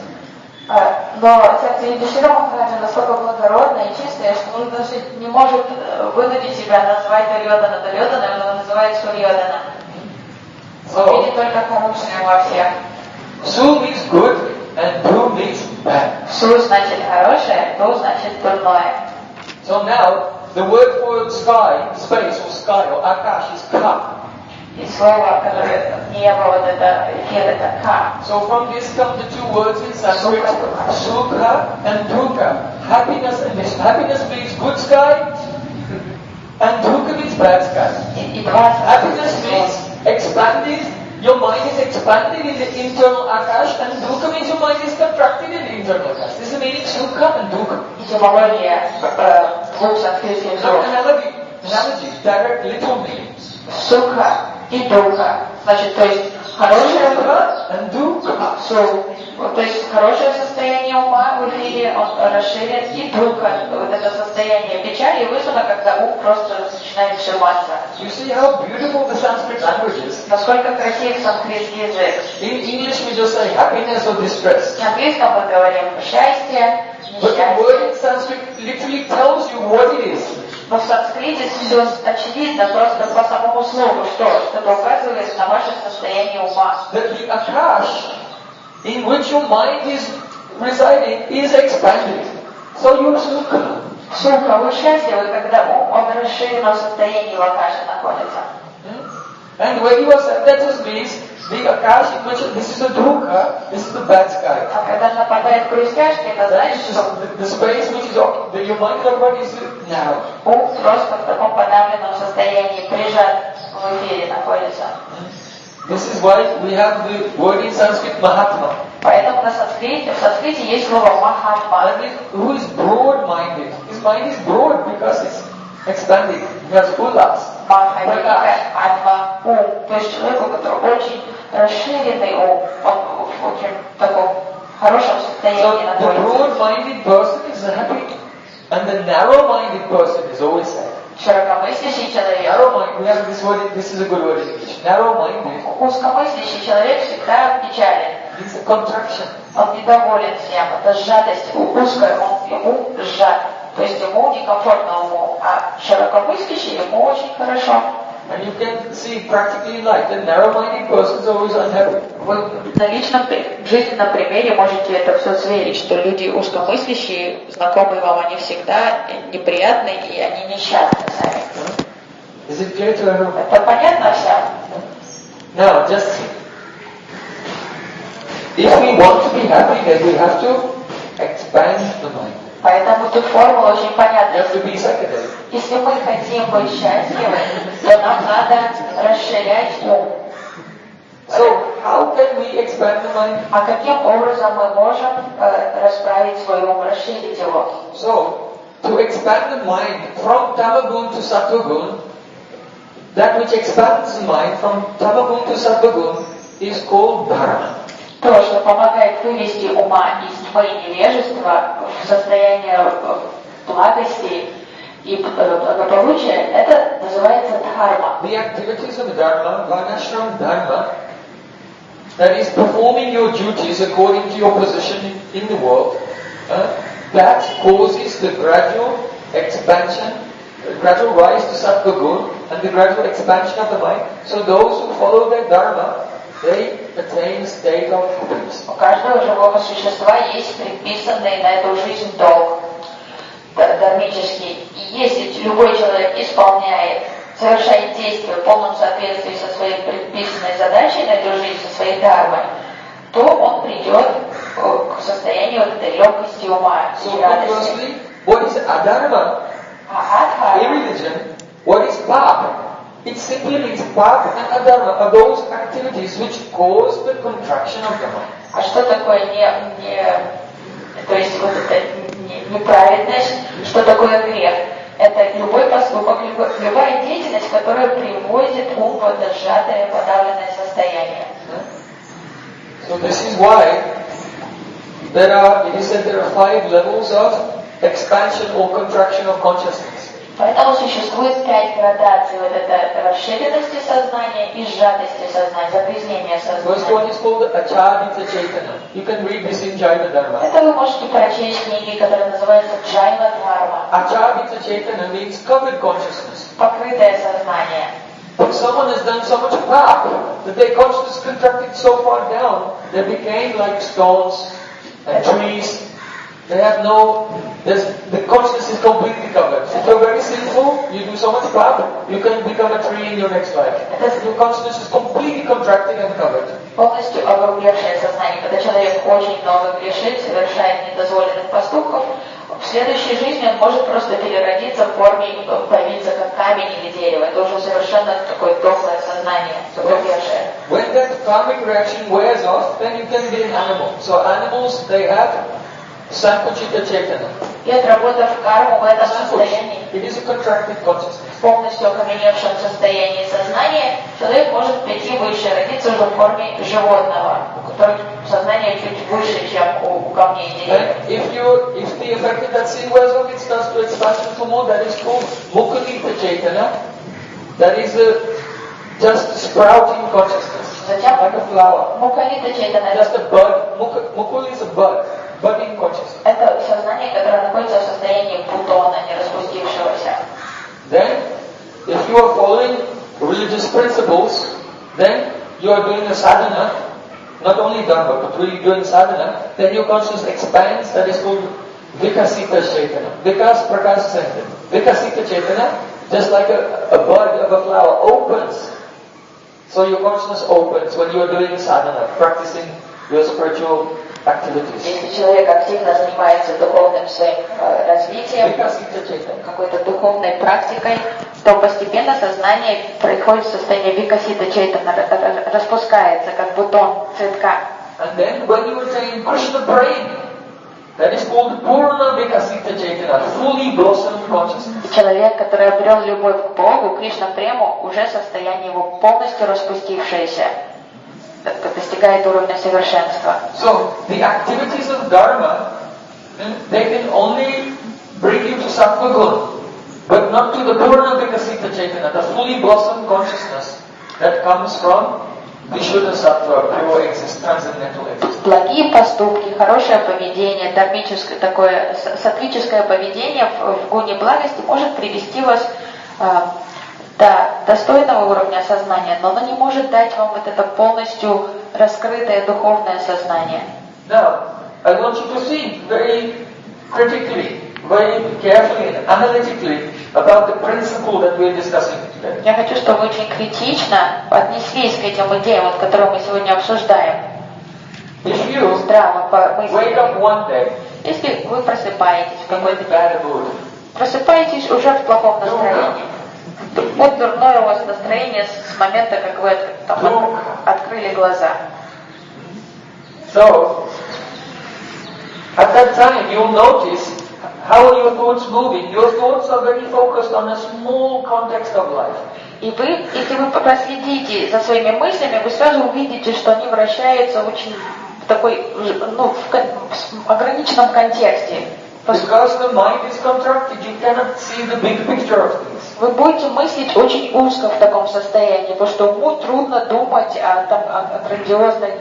но сердце Юдхишthira Махараджа настолько благородное и чистое, что он даже не может вынудить себя назвать Дурьодана Дурьоданой, он называет Сурьодана. Он видит только хорошее во всех. Su means good and Du means bad. Су значит хорошее, Ду значит дурное. So now, the word for sky, space or sky or Akash is Ka. И слово, которое небо, вот это эфир, это Ка. So from this come the two words in Sanskrit, Sukha and Dukkha. Happiness means good sky and Dukkha means bad sky. И два Happiness means expanded, your mind is expanded in the internal Akash, and Dukkha means your mind is contracted in the internal Akash. This is the meaning Sukha and Dukkha. этимология двух санскритских Not слов. analogy, direct literal meanings. Сукха и Духа. Значит, то есть хорошее Sukha and Dukkha. Су. То есть хорошее состояние ума в эфире, он расширит, и Духа, вот это состояние печали вызвано, когда ум просто начинает сжиматься. You see how beautiful the Sanskrit language is. Насколько красив санскритский язык. In English we just say happiness or distress. На английском мы говорим счастье, But the word несчастье. in Sanskrit literally tells you what it is. Но в санскрите все очевидно просто по самому слову, что это указывает на ваше состояние ума. That the Akash in which your mind is residing is expanded. So you're sukha. Сукха, вы счастливы, когда он в расширенном состоянии в Акаше находится. And when you are sad, that just means the Akash in which this is the dukkha, this is the bad sky. А когда нападает круизяшки, это That значит, is что the space which is occupied, your mind and body is narrow. ум просто в таком подавленном состоянии, прижат в эфире находится. This is why we have the word in Sanskrit Mahatma. Поэтому в санскрите есть слово Махатма. That means who is broad-minded. His mind is broad because it's expanding. He has ullas. Маха, Атма, ум. То есть человек, у которого очень расширенный ум, он в очень таком хорошем So состоянии the находится. broad-minded person is happy, and the narrow-minded person is always sad. Широкомыслящий человек, Narrow-minded, we have this word. This is a good word in English. Narrow-minded узкомыслящий человек всегда печален. means a contraction. Он недоволен всем, это сжатость, узкая, ему сжат. То есть ему некомфортно уму, а широкомыслящий ему очень хорошо. And you can see practically in life, the narrow-minded person is always unhappy. Вы на личном жизненном примере можете это все сверить, что люди узкомыслящие, знакомые вам, они всегда неприятны и они несчастны сами. Is it clear to everyone? Это понятно всем? Now, just if we want to be happy, then we have to expand the mind. Поэтому тут формула очень We понятна. have to be psychedelic. Если мы хотим быть счастливы, то нам надо расширять ум. So, how can we expand the mind? А каким образом мы можем расправить свой ум, расширить его? So, to expand the mind from tamagun to sattvagun, that which expands the mind from tamagun to sattvagun is called dharma. То, что помогает вывести ума из тьмы и невежества в состояние благости и благополучия, это называется дхарма. The activities of dharma, varnashram dharma, that is performing your duties according to your position in the world, that causes the gradual expansion, the gradual rise to sattva gun, and the gradual expansion of the mind. So those who follow their dharma, they attain a state of happiness. У каждого живого существа есть предписанный на эту жизнь долг дharмический. И если любой человек исполняет, совершает действия в полном соответствии со своей предписанной задачей на эту жизнь, со своей дharмой, то он придет к состоянию вот этой легкости ума So и радости. conversely, what is adharma? А In адхарма, religion, what is pap? It simply means pap and adharma are those activities which cause the contraction of the mind. а что такое то есть вот это неправедность, что такое грех? Это любой поступок, любая деятельность, которая приводит ум в это сжатое, подавленное состояние. So this is why it is said there are 5 levels of expansion or contraction of consciousness. Поэтому существует 5 градаций вот этой расширенности сознания и сжатости сознания, загрязнения First сознания. one is called Achadita Chaitana. You can read this in Jaiva Dharma. Это вы можете прочесть книги, которые называются Джайва Дхарма, Achadita Chaitana means covered consciousness. покрытое сознание. But someone has done so much pap that their consciousness contracted so far down, they became like stones and trees. They have the consciousness is completely covered. If you're very sinful, you do so much pap, you can become a tree in your next life. Your consciousness is completely contracted and covered. Полностью огрубевшее сознание, когда человек очень много грешит, совершает недозволенных поступков, в следующей жизни он может просто переродиться в форме, появиться как камень или дерево. Это уже совершенно такое дохлое сознание, загрубевшее. When that karmic reaction wears off, then you can be an animal. So animals, they have Sankuchita Chaitana. И отработав карму в этом состоянии, It is a contracted consciousness. в полностью окаменевшем состоянии сознания, человек может прийти выше, родиться уже в форме животного, у которого сознание чуть выше, чем у камней и деревьев. And if the effect of that sin wears off, it starts to expand into more. That is called Mukhalita Chaitana. That is just sprouting consciousness, Затем like a flower. Мукалита Чайтана Just a bud. Mukul is a bud, budding consciousness. это сознание, которое находится в состоянии бутона, не распустившегося. then if you are following religious principles, then you are doing a sadhana, not only dharma, but really doing sadhana, then your consciousness expands, that is called Vikasita Chaitana. Vikas Prakash Center. Vikasita Chaitana, just like a bud of a flower opens. So your consciousness opens when you are doing sadhana, practicing your spiritual activities. Если человек активно занимается духовным своим развитием, какой-то духовной практикой, то постепенно сознание приходит в состояние викасита чайтана, распускается, как бутон цветка. And then when you are saying Krishna Prem, that is called Purna Vikasita Chaitana, fully blossomed consciousness. Человек, который обрел любовь к Богу, Кришна Прему, уже состояние его полностью распустившееся, достигает уровня совершенства. So the activities of Dharma, they can only bring you to Sattva Guna, but not to the Purna Vikasita Chaitana, the fully blossomed consciousness that comes from Vishuddha Sattva, pure transcendental existence. Благие поступки, хорошее поведение, дharмическое, такое саттвическое поведение в гуне благости может привести вас до достойного уровня сознания, но оно не может дать вам вот это полностью раскрытое духовное сознание. Now, I want you to think very critically, very carefully and analytically about the principle that we are discussing today. Я хочу, чтобы вы очень критично отнеслись к этим идеям, вот, которые мы сегодня обсуждаем. If you Здраво wake up one day, если вы просыпаетесь в какой-то bad mood, просыпаетесь уже в плохом настроении. Вот дурное у вас настроение с момента, как вы открыли глаза. So, at that time you'll notice how are your thoughts moving. Your thoughts are very focused on a small context of life. И вы, если вы проследите за своими мыслями, вы сразу увидите, что они вращаются очень в такой, в ограниченном контексте. Because the mind is contracted, you cannot see the big picture of things. Вы будете мыслить очень узко в таком состоянии, потому что уму трудно думать о грандиозной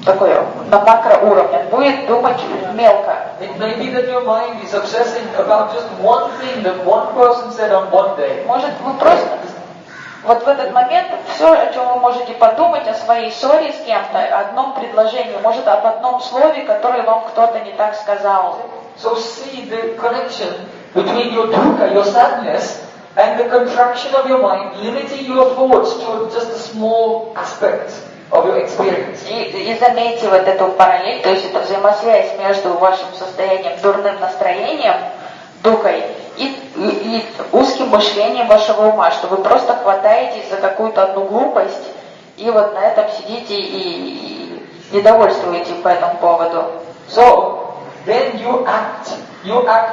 такой на макроуровне. Он будет думать мелко. It may be that your mind is obsessing about just one thing that one person said on one day. Может, вы просто вот в этот момент все, о чем вы можете подумать, о своей ссоре с кем-то, о одном предложении, может, об одном слове, которое вам кто-то не так сказал. So see the connection between your dukkha, your sadness, and the contraction of your mind, limiting your thoughts to just a small aspect of your experience. И заметьте вот эту параллель, то есть это взаимосвязь между вашим состоянием, дурным настроением, дукой, и узким мышлением вашего ума, что вы просто хватаетесь за какую-то одну глупость, и вот на этом сидите и недовольствуете по этому поводу. So, then you act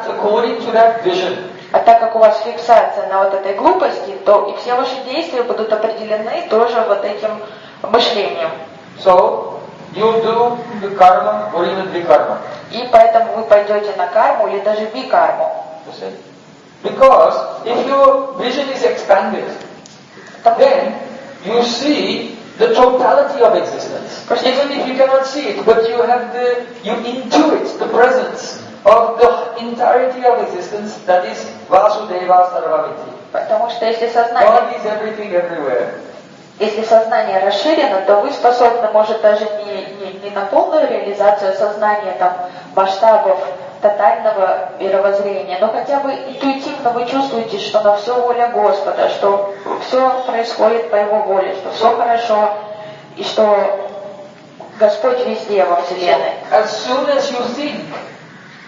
according to that vision. А так как у вас фиксация на вот этой глупости, то и все ваши действия будут определены тоже вот этим мышлением. So, you do the karma or even vikarma. И поэтому вы пойдете на карму или даже викарму. Because if your vision is expanded, then you see the totality of existence. Even if you cannot see it, but you intuit the presence of the entirety of existence, that is Vasudeva Sarvamiti. Потому что если God is everything everywhere. Если сознание расширено, то вы способны, может, даже не на полную реализацию сознания, масштабов тотального мировоззрения, но хотя бы интуитивно вы чувствуете, что на все воля Господа, что все происходит по Его воле, что все хорошо, и что Господь везде во Вселенной. As soon as you think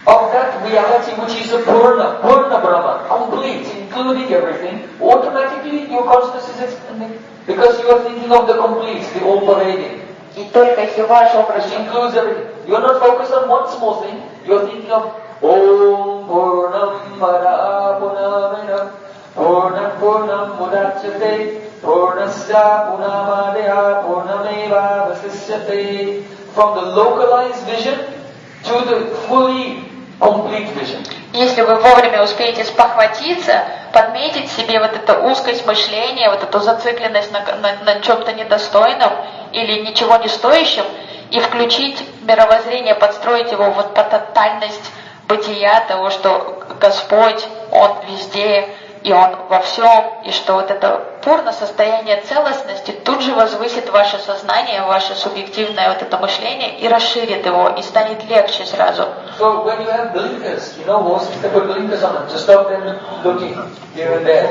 of that reality which is a Purna Brahma, complete, including everything, automatically your consciousness is expanding. Because you are thinking of the complete, the all-pervading. И только если ваш образ... Which includes everything. You are not focused on one small thing. You are thinking of Om Purnam Mada Purnamidam Purnam Mudachyate Purnasya Purnamadaya Purnameva Vasisyate. From the localized vision to the fully complete vision. Если вы вовремя успеете спохватиться, подметить себе вот эту узкость мышления, вот эту зацикленность на чем-то недостойном или ничего не стоящем, и включить мировоззрение, подстроить его вот по тотальность бытия, того, что Господь, Он везде, и Он во всем, и что вот это пурное состояние целостности тут же возвысит ваше сознание, ваше субъективное вот это мышление и расширит его, и станет легче сразу. So when you have blinkers, you know, most people put blinkers on them to stop them looking here and there.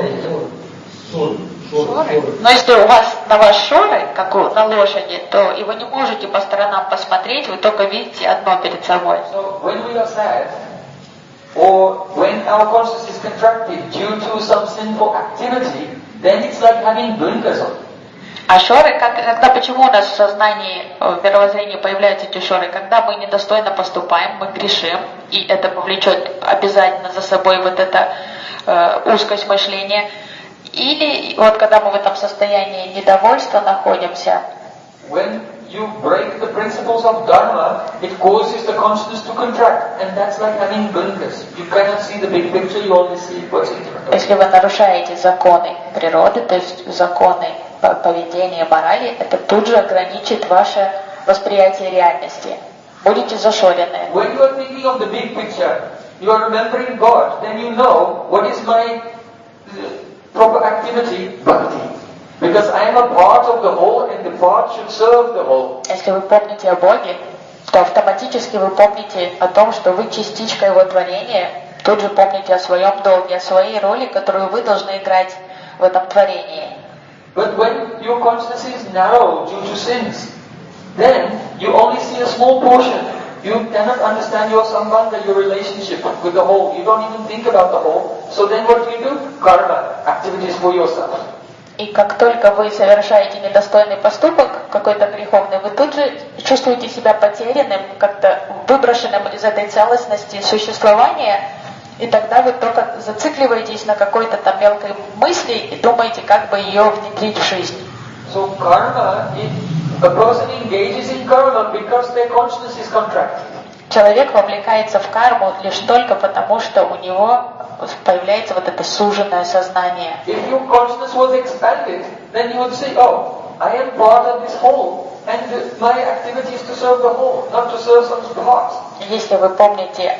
Но если у вас на вас шоры, как на лошади, то и вы не можете по сторонам посмотреть, вы только видите одно перед собой. So when we are sad, or when our consciousness is contracted due to some sinful activity, then it's like having blinkers on. А шоры, когда почему у нас в сознании, в мировоззрении появляются эти шоры? Когда мы недостойно поступаем, мы грешим, и это повлечет обязательно за собой вот это узкость мышления. Или вот когда мы в этом состоянии недовольства находимся, when you break the principles of Dharma, it causes the consciousness to contract, and that's like having blinkers. You cannot see the big picture, you only see what's in front of you. если вы нарушаете законы природы, то есть законы поведения, морали, это тут же ограничит ваше восприятие реальности. Будете зашорены. When you are thinking of the big picture, you are remembering God, then you know what is my proper activity, bhakti. Because I am a part of the whole and the part should serve the whole. Если вы помните о Боге, то автоматически вы помните о том, что вы частичка Его творения, тут же помните о своем долге, о своей роли, которую вы должны играть в этом творении. But when your consciousness is narrow due to sins, then you only see a small portion. You cannot understand your sambandha, your relationship with the whole. You don't even think about the whole. So then what do? Karma, activities for yourself. И как только вы совершаете недостойный поступок, какой-то греховный, вы тут же чувствуете себя потерянным, как-то выброшенным из этой целостности существования, и тогда вы только зацикливаетесь на какой-то там мелкой мысли и думаете, как бы ее внедрить в жизнь. So karma, a person engages in karma because their consciousness is contracted. Человек вовлекается в карму лишь только потому, что у него появляется вот это суженное сознание. If your consciousness was expanded, then you would say, oh, I am part of this whole, and my activity is to serve the whole, not to serve some part. Если вы помните,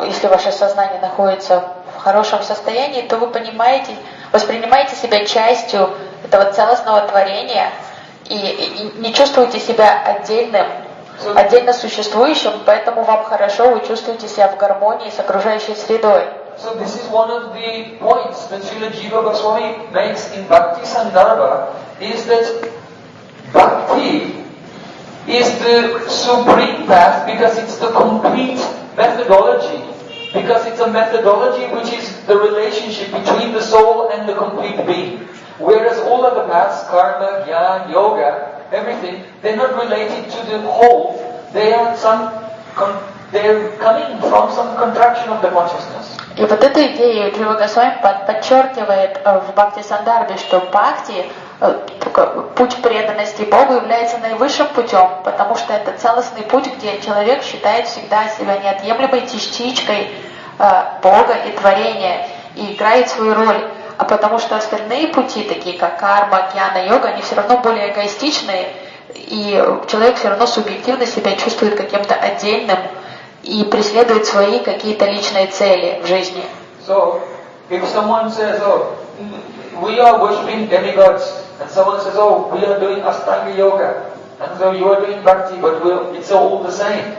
если ваше сознание находится в хорошем состоянии, то вы понимаете, воспринимаете себя частью этого целостного творения и не чувствуете себя отдельно существующим, поэтому вам хорошо, вы чувствуете себя в гармонии с окружающей средой. So this is one of the points that Srila Jiva Goswami makes in Bhakti Sandarbha, is that Bhakti is the supreme path because it's the complete methodology. Because it's a methodology which is the relationship between the soul and the complete being. Whereas all other paths, karma, jnana, yoga, everything, they're not related to the whole. They're coming from some contraction of the consciousness. И вот эту идею Джива Госвами подчеркивает в Бхакти Сандарбе, что Бхакти, путь преданности Богу, является наивысшим путем, потому что это целостный путь, где человек считает всегда себя неотъемлемой частичкой Бога и творения, и играет свою роль. А потому что остальные пути, такие как карма, гьяна, йога, они все равно более эгоистичные, и человек все равно субъективно себя чувствует каким-то отдельным, и преследует свои какие-то личные цели в жизни. So, if someone says, oh, we are worshipping demigods, and someone says, oh, we are doing Ashtanga yoga, and so you are doing bhakti, but it's all the same.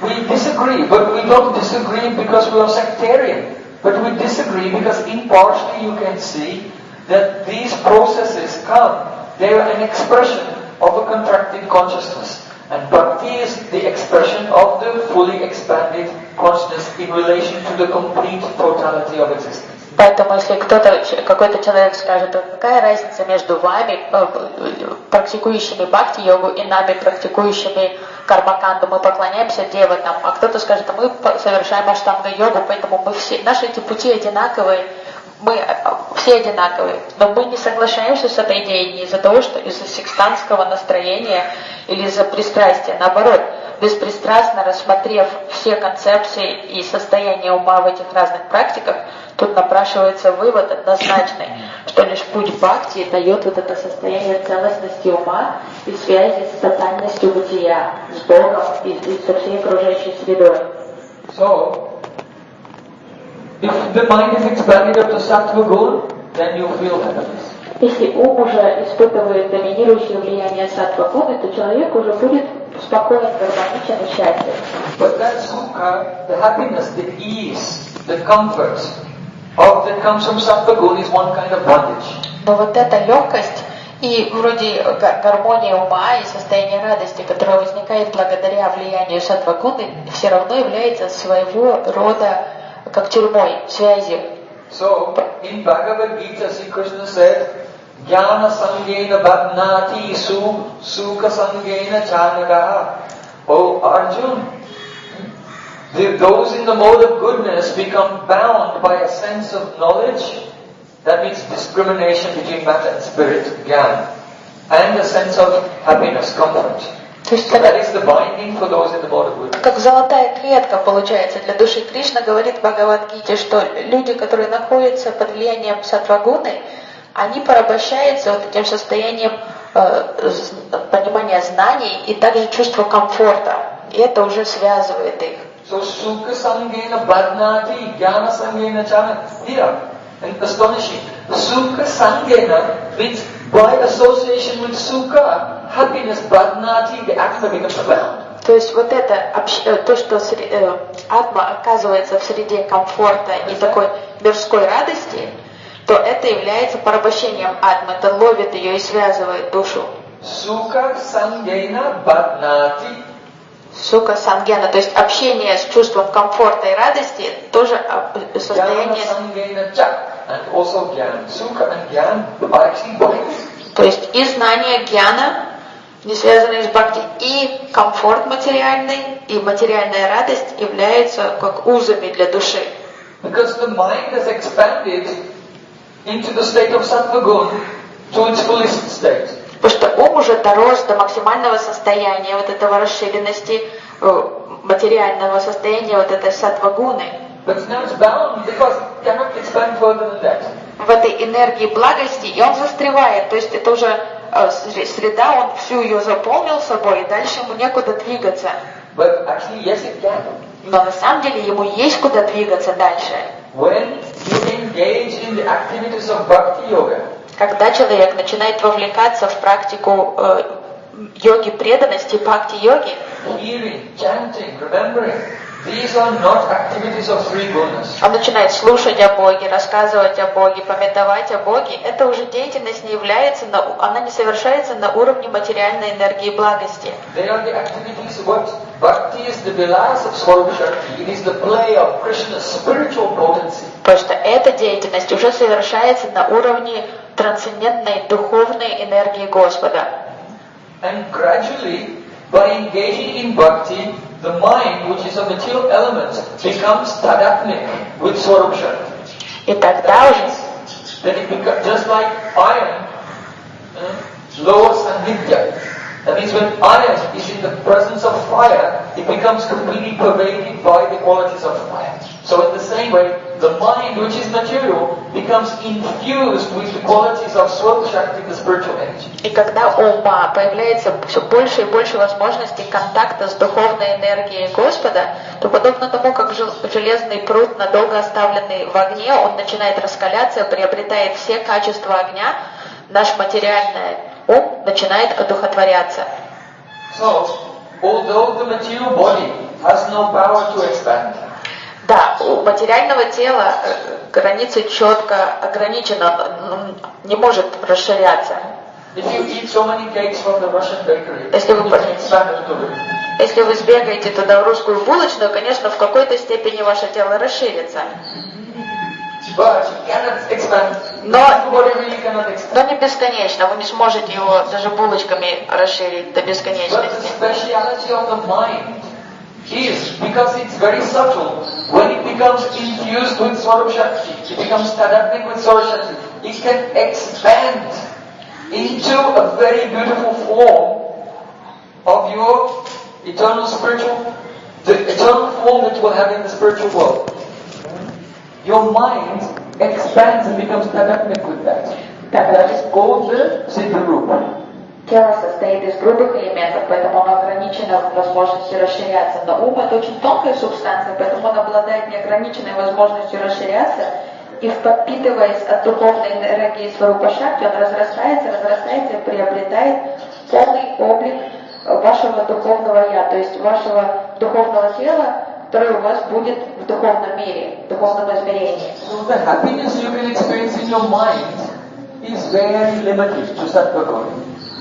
We disagree, but we don't disagree because we are sectarian. But we disagree because impartially you can see that these processes come, they are an expression of a contracted consciousness. And bhakti is the expression of the fully expanded consciousness in relation to the complete totality of existence. Поэтому, если какой-то человек скажет, какая разница между вами, практикующими бхакти-йогу, и нами, практикующими кармаканду, мы поклоняемся деватам, а кто-то скажет, мы совершаем аштанга-йогу, поэтому наши эти пути одинаковые, мы все одинаковые, но мы не соглашаемся с этой идеей не из-за того, что из-за сектантского настроения или из-за пристрастия, наоборот, беспристрастно рассмотрев все концепции и состояние ума в этих разных практиках, тут напрашивается вывод однозначный, что лишь путь бхакти дает вот это состояние целостности ума и связи с тотальностью бытия, с Богом и со всей окружающей средой. So, if the mind is expanded up to sattva gun, then you feel happiness. Если ум уже испытывает доминирующее влияние саттва-гуны, то человек уже будет спокоен, гармоничен и счастлив. But that sukha, the happiness, the ease, the comfort that comes from sattva gun is one kind of bondage. Но вот эта легкость и вроде гармония ума и состояние радости, которое возникает благодаря влиянию саттва-гуны, все равно является своего рода как тюрьмой, связью. So, in Bhagavad Gita, Sri Krishna said, Jnana sangena badnati sukha sangena chanagaha. Oh Arjun, those in the mode of goodness become bound by a sense of knowledge. That means discrimination between matter and spirit, jnana, and a sense of happiness, comfort. So that is the binding for those in the mode of goodness. Как золотая клетка получается для души. Кришна говорит в Бхагавад-гите, что люди, которые находятся под влиянием саттва-гуны, они порабощаются вот этим состоянием понимания знаний и также чувства комфорта. И это уже связывает их. So sukha sangena badnati jnana sangena chana. Here, and astonishing. Sukha sangena means by association with sukha, happiness badnati, the atma becomes bound. То есть вот это, то, что атма оказывается в среде комфорта и такой мирской радости, то это является порабощением атмы, это ловит ее и связывает душу. Sukha sangena badnati. Сука сангена, то есть общение с чувством комфорта и радости, тоже состояние... То есть и знание гьяна, не связанные с бхакти, и комфорт материальный, и материальная радость являются как узами для души. Because the mind has expanded into the state of sattva gun to its fullest state. Потому что ум уже дорос до максимального состояния вот этого расширенности, материального состояния вот этой саттва-гуны. В этой энергии благости, и он застревает, то есть это уже среда, он всю ее заполнил собой, и дальше ему некуда двигаться. Но на самом деле ему есть куда двигаться дальше. Когда человек начинает вовлекаться в практику йоги преданности, бхакти-йоги, он начинает слушать о Боге, рассказывать о Боге, памятовать о Боге, это уже деятельность не является, она не совершается на уровне материальной энергии благости. Потому что эта деятельность уже совершается на уровне трансцендентной духовной энергии Господа. And gradually, by engaging in bhakti, the mind, which is a material element, becomes tadatmik with Swarup Shakti. И тогда уже... Then it becomes just like iron lowers sanidya. That means when iron is in the presence of fire, it becomes completely pervaded by the qualities of fire. So in the same way, the mind, which is material, becomes infused with the qualities of Swarup Shakti, the spiritual energy. И когда у ума появляется все больше и больше возможностей контакта с духовной энергией Господа, то подобно тому, как железный пруд, надолго оставленный в огне, он начинает раскаляться, приобретает все качества огня, наш материальный ум начинает одухотворяться. So, although the material body has no power to expand, да, у материального тела границы четко ограничены, не может расширяться. Если вы сбегаете туда в русскую булочную, конечно, в какой-то степени ваше тело расширится. Но не бесконечно, вы не сможете его даже булочками расширить до бесконечности. Is because it's very subtle. When it becomes infused with Swarup Shakti, it becomes tadatmik with Swarup Shakti. It can expand into a very beautiful form of your eternal spiritual, the eternal form that you will have in the spiritual world. Your mind expands and becomes tadatmik with that. That is called the Siddha Rupa. Тело состоит из грубых элементов, поэтому оно ограничено в возможности расширяться. Но ум — это очень тонкая субстанция, поэтому он обладает неограниченной возможностью расширяться. И подпитываясь от духовной энергии Сварупа Шакти, он разрастается и приобретает полный облик вашего духовного «я», то есть вашего духовного тела, которое у вас будет в духовном мире, в духовном измерении. So the happiness you can experience in your mind is very limited to Sattva-guna.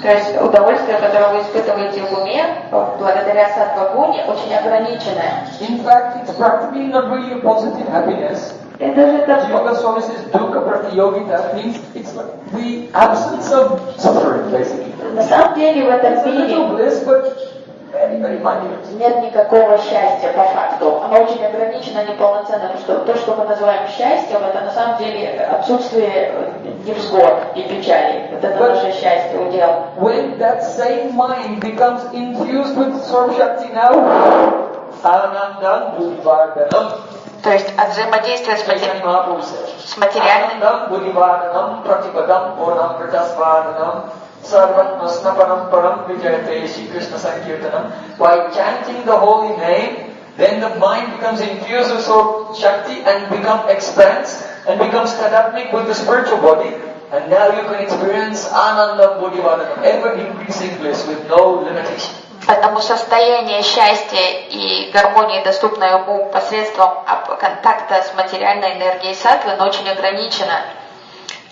То есть удовольствие, которое вы испытываете в уме, благодаря Саттва-гуне, очень ограниченное. In fact, it's practically not really a positive happiness. И даже это... Yoga Swami says dukkha pratiyogita means it's like the absence of suffering, basically. На самом деле в этом It's a мире little bliss, but very, very minute. нет никакого счастья по факту. Оно очень ограничено, неполноценно, потому что то, что мы называем счастьем, это на самом деле отсутствие невзгод и печали. Вот это наше счастье, удел. When that same mind becomes infused with Swarm Shakti now, Anandam Buddhivardhanam. То есть от взаимодействия с материальным. Anandam Buddhivardhanam Pratipadam Purnam Pratasvardhanam Sarvatma Snapanam Param Vijayate Shri Krishna Sankirtanam. By chanting the holy name, then the mind becomes infused with Swarm Shakti and becomes expands and becomes tadatmic with the spiritual body. And now you can experience Anandam Buddhivardhanam, ever increasing bliss with no limitation. Поэтому состояние счастья и гармонии, доступное уму посредством контакта с материальной энергией саттвы, оно очень ограничено.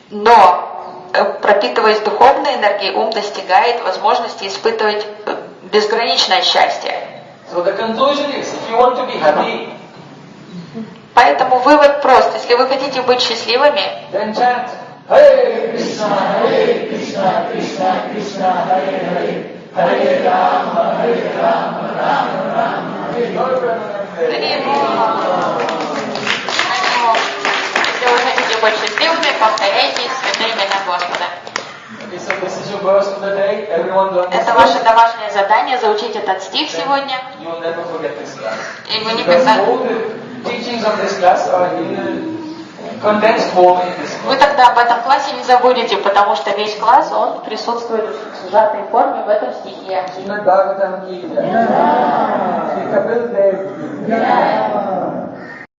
Но, пропитываясь духовной энергией, ум достигает возможности испытывать безграничное счастье. So the conclusion is, if you want to be happy, поэтому вывод прост. Если вы хотите быть счастливыми, then chant Hare Krishna, Krishna Krishna, Hare Hare. Hare Rama, Rama Rama, Hare если вы хотите быть счастливыми, повторяйте святые имена Господа. Okay, so this is your verse for the day. Everyone learn this. Это ваше домашнее задание, заучить этот стих сегодня. You will never forget this class. И вы Because никогда... all the teachings of this class are in condensed form in this Вы verse. тогда об этом классе не забудете, потому что весь класс, он присутствует в сжатой форме в этом стихе. Srimad Bhagavatam ki jai. Shri Kapil Dev ki jai.